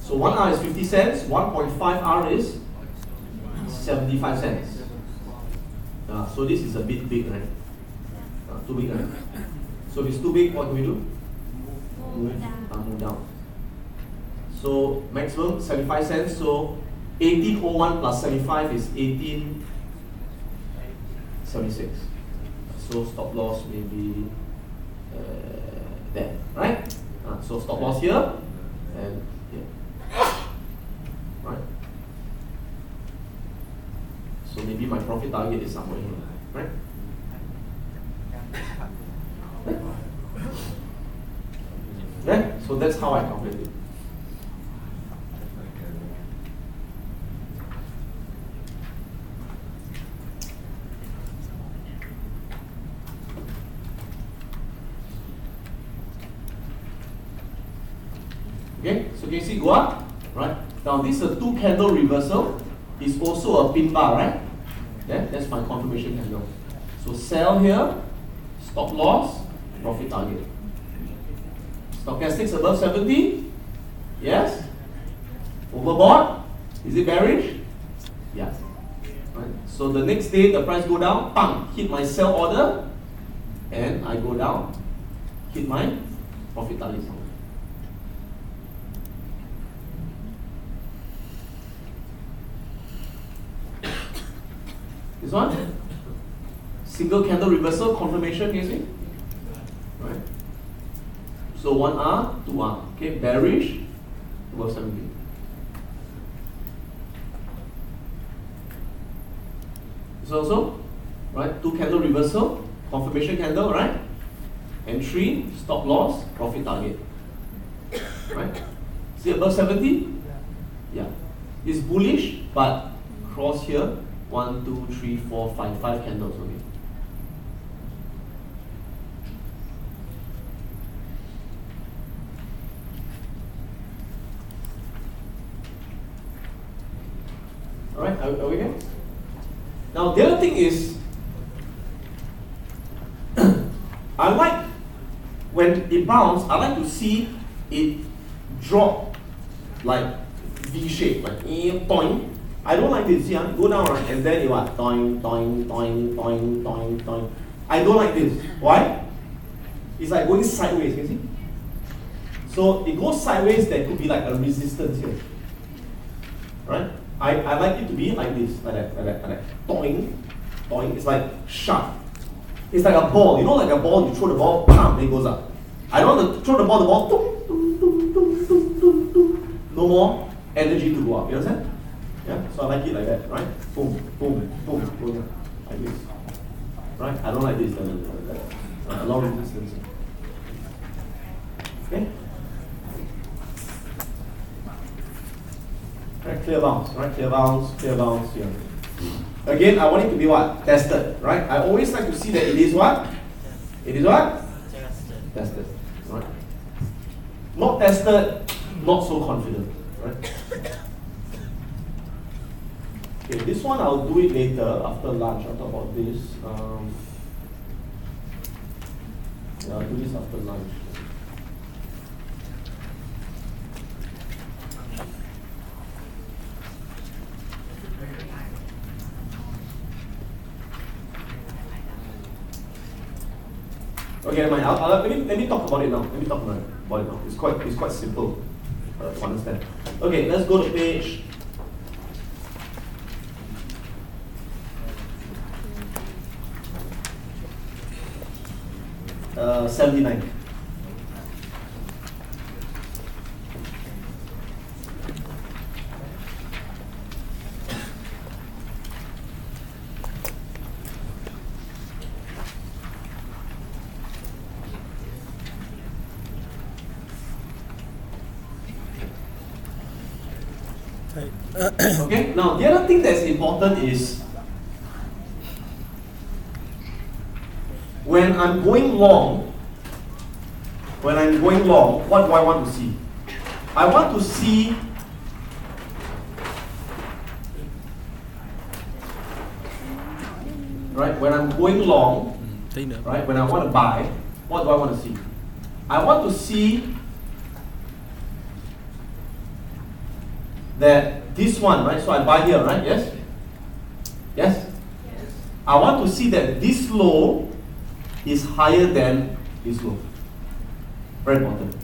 So 1R is 50 cents, 1.5R is 75 cents. So this is a bit big, right? Too big, right? So if it's too big, what do we do? Move down. So maximum 75 cents. So 1801 plus 75 is 1876. So stop loss may be there, right? So stop loss here and here, right? So maybe my profit target is somewhere here, right? Okay, so that's how I calculate it. Okay, so can you see go up, right? Now this is a 2 candle reversal. It's also a pin bar, right? Yeah, that's my confirmation candle. So sell here, stop loss, profit target. Stochastics above 70? Yes? Overbought? Is it bearish? Yes. Right. So the next day the price go down, bang, hit my sell order, and I go down, hit my profit target. This one? Single candle reversal confirmation, can you see? Right. So 1R, 2R. Okay, bearish, above 70. So also, right, 2 candle reversal, confirmation candle, right? Entry, stop loss, profit target. Right? See above 70? Yeah. It's bullish, but cross here. 1, 2, 3, 4, 5 candles, okay. Alright, are we here? Now the other thing is, I like when it bounces, I like to see it drop like V shape, like toing. I don't like this, see, go down right, and then it what? Toing, toing, toing, toing, toing, toing. I don't like this. Why? It's like going sideways, you see? So it goes sideways, there could be like a resistance here. Right? I like it to be like this, like that. Toing, toing. It's like sharp. It's like a ball. You know, like a ball, you throw the ball, bam, it goes up. I don't want to throw the ball, tum, tum, tum, tum, tum, tum, tum. No more energy to go up. You understand? Yeah, so I like it like that, right? Boom, boom, boom, boom, like this. Right? I don't like this, a lot of resistance. Okay? Right, clear bounce, right? Clear bounce, here. Again, I want it to be what? Tested, right? I always like to see that it is what? It is what? Tested, right? Not tested, not so confident, right? Okay, this one I'll do it later after lunch. I'll talk about this. Yeah, I'll do this after lunch. Okay, never mind. Let me talk about it now. Let me talk about it now. It's quite simple to understand. Okay, let's go to page 79. Okay, now the other thing that's important is when I'm going long, what do I want to see? I want to see right when I'm going long, Tí nữa. right, when I want to buy, what do I want to see? I want to see that this one, right? So I buy here, right? Yes? Yes? I want to see that this low is higher than this low. Very important.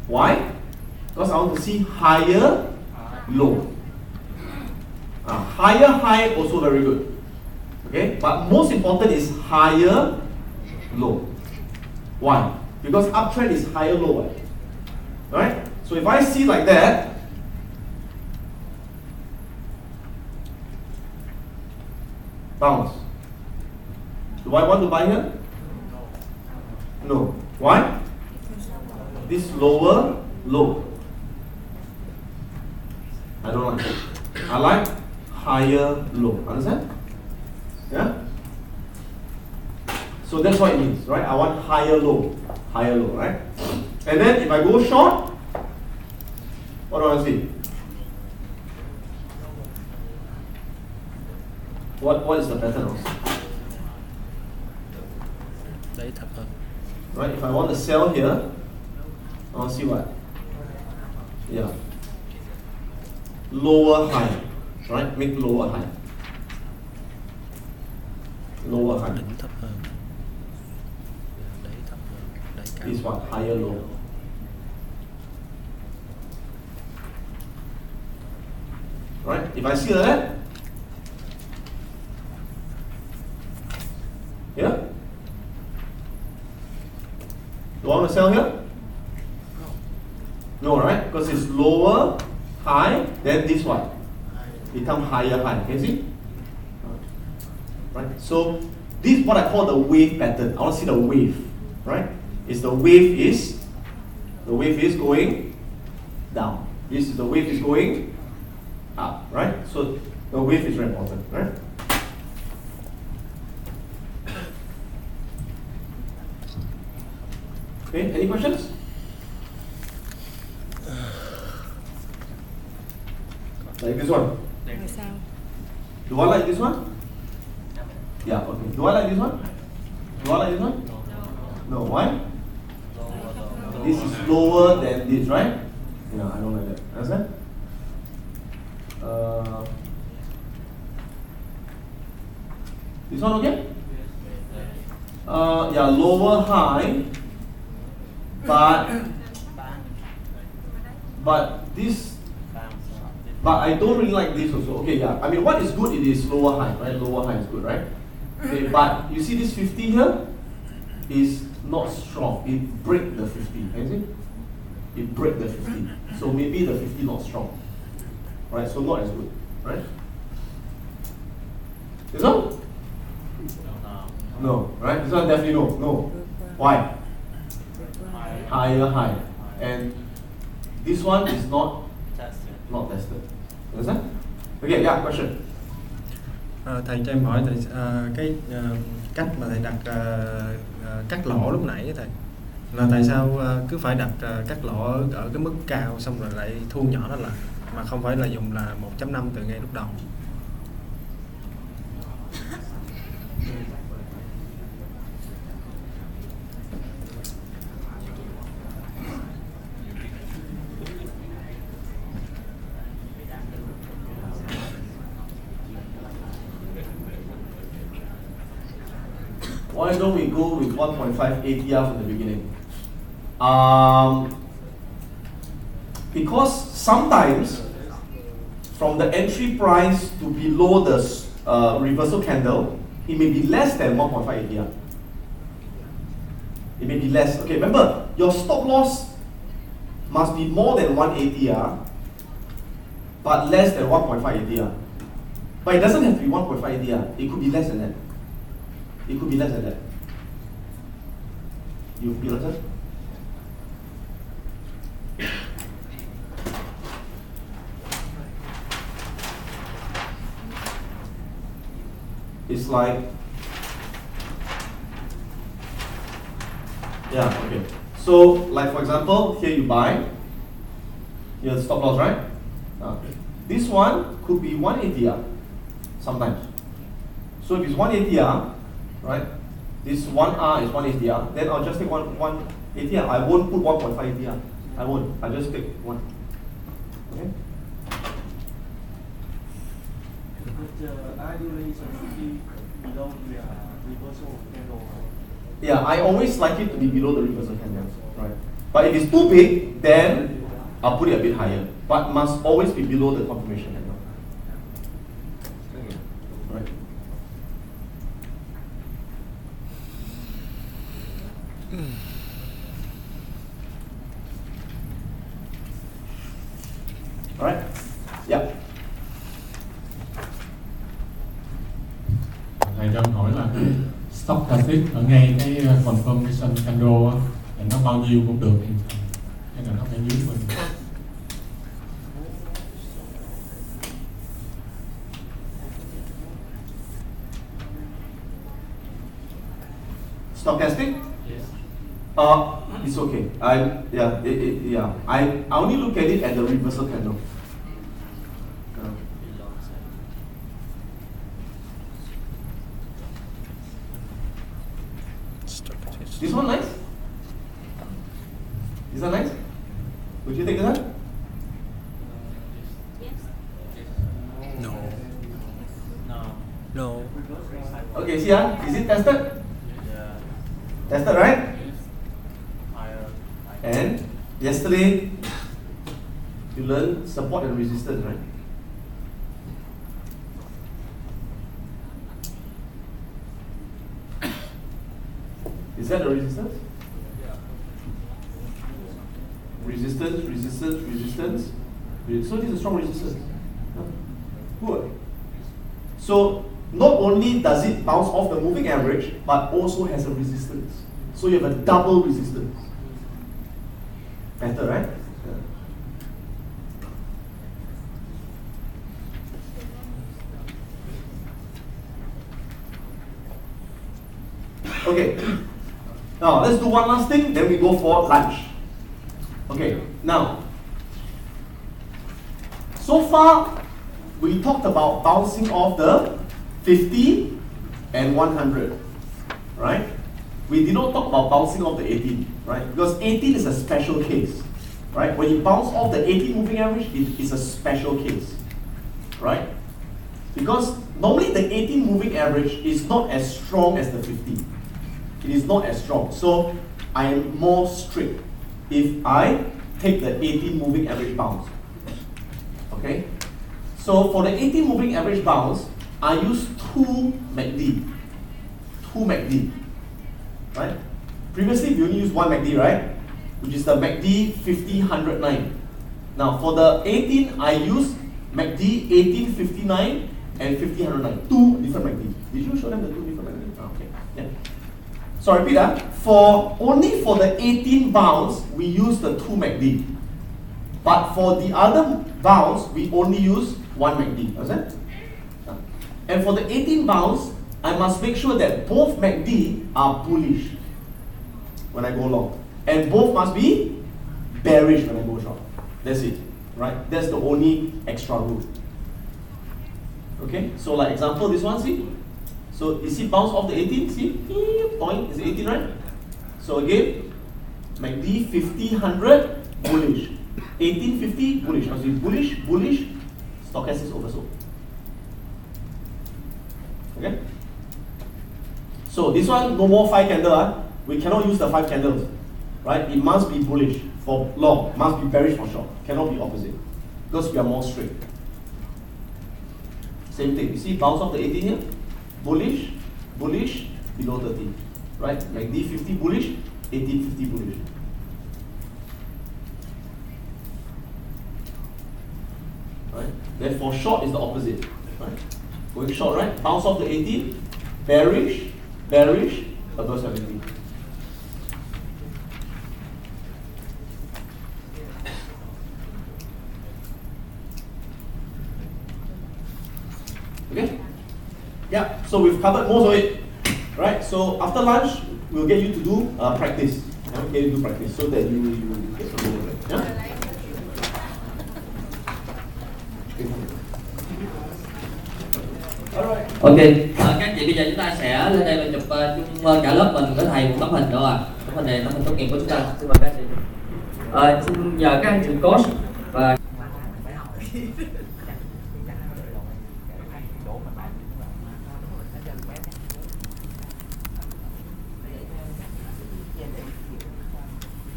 Why? Because I want to see higher low. Higher high also very good. Okay? But most important is higher low. Why? Because uptrend is higher low. Right? So if I see like that, bounce. Do I want to buy here? No. Why? This lower low. I don't like it. I like higher low. Understand? Yeah? So that's what it means, right? I want higher low. Higher low, right? And then if I go short, what do I see? What is the pattern also? Đáy thấp hơn. Right? If I want to sell here, I want to see what? Yeah. Lower high. Right? Make lower high. Lower high. Đỉnh thấp hơn. Đáy thấp hơn. Đáy cao. Is what? Higher low. Right? If I see like that, yeah? Do I want to sell here? No, right? Because it's lower, high, then this one become higher, high. Can you see? Right? So this is what I call the wave pattern. I want to see the wave. Right? The wave is going down. The wave is going up. Right? So the wave is very important. Right? Okay, any questions? Like this one. Rồi sao? Do I like this one? Yeah, okay. Do I like this one? Do I like this one? No. Why? This is lower than this, right? Yeah, I don't like that. Understand? This one okay? Yeah, lower high. But I don't really like this also. Okay, yeah. I mean, what is good? It is lower high, right? Lower high is good, right? Okay, but you see this 50 here is not strong. It break the 50. Can you see? It break the 50. So maybe the 50 not strong, right? So not as good, right? This one? No, right? This one definitely no. No. Why? Higher high, and this one is not tested. Understand? Okay, yeah, question. Thầy cho em hỏi cái cách mà thầy đặt cắt lỗ lúc nãy thầy là tại sao cứ phải đặt cắt lỗ ở cái mức cao xong rồi lại thu nhỏ nó lại mà không phải là dùng là 1.5 từ ngay lúc đầu? Why don't we go with 1.5 ATR from the beginning? Because sometimes from the entry price to below the reversal candle, it may be less than 1.5 ATR. It may be less. Okay, remember, your stop loss must be more than 1 ATR, but less than 1.5 ATR. But it doesn't have to be 1.5 ATR. It could be less than that. It could be less than that. You understand? It's like, yeah, okay. So, like for example, here you buy, here's the stop loss, right? This one could be 1 ATR sometimes. So if it's 1 ATR, right? This 1R is 1 ATR, then I'll just take one ATR. I won't put 1.5 ATR. I won't. I'll just take one. Okay? But ideally, it should be below the reversal candle. Yeah, I always like it to be below the reversal candle, right? But if it's too big, then I'll put it a bit higher. But must always be below the confirmation candle. Right? Alright? Yeah. Thầy cho em hỏi là cái stochastic ở ngay cái confirmation candle á, thì nó bao nhiêu cũng được hay là nó phải dưới mình? Stochastic? Yes. It's okay. I only look at it at the reversal candle. This one nice? Is that nice? Would you take that? No. No. Okay, see is it tested? Yeah. Tested, right? Higher. And yesterday you learned support and resistance, right? Is that the resistance? Resistance, resistance, resistance. So this is a strong resistance. Good. So not only does it bounce off the moving average, but also has a resistance. So you have a double resistance. Better, right? Okay. Now let's do one last thing, then we go for lunch. Okay, now, so far we talked about bouncing off the 50 and 100, right? We did not talk about bouncing off the 18, right? Because 18 is a special case, right? When you bounce off the 18 moving average, it is a special case, right? Because normally the 18 moving average is not as strong as the 50. It is not as strong. So I am more strict if I take the 18 moving average bounce. Okay? So for the 18 moving average bounce, I use 2 MACD. 2 MACD. Right? Previously we only used 1 MACD, right? Which is the MACD 50, 100, 9. Now for the 18, I use MACD 18, 59 and 50, 109. 2 different MACD. Did you show them the 2 different MACD? Okay. Yeah. So I repeat, only for the 18 bounce, we use the 2 MACD. But for the other bounce, we only use 1 MACD. Understand? And for the 18 bounce, I must make sure that both MACD are bullish when I go long. And both must be bearish when I go short. That's it. Right? That's the only extra rule. Okay? So like example, this one, see? So you see bounce off the 18, see? Point is 18, right? So again, MACD 50, 100, bullish. 18, 50, bullish. Must be bullish, bullish, stochastic oversold. Okay? So this one no more 5 candles. We cannot use the 5 candles, right? It must be bullish for long, must be bearish for short. Cannot be opposite because we are more strict. Same thing. You see, bounce off the 18 here, bullish, bullish, below 30, right? Like D50 bullish, 1850 bullish. Right? Then for short is the opposite, right? Going short, right? Bounce off the 18, bearish, bearish, above 70. Okay? Yeah, so we've covered most of it, right? So after lunch, we'll get you to do practice. Yeah, get you to do practice so that you get familiar with it. Yeah? Ok, các chị bây giờ chúng ta sẽ lên đây và chụp chung cả lớp mình với thầy một tấm hình nữa tấm hình này tấm hình tốt nghiệp của chúng ta. Xin mời các chị. Xin nhờ các anh chị coach và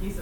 He's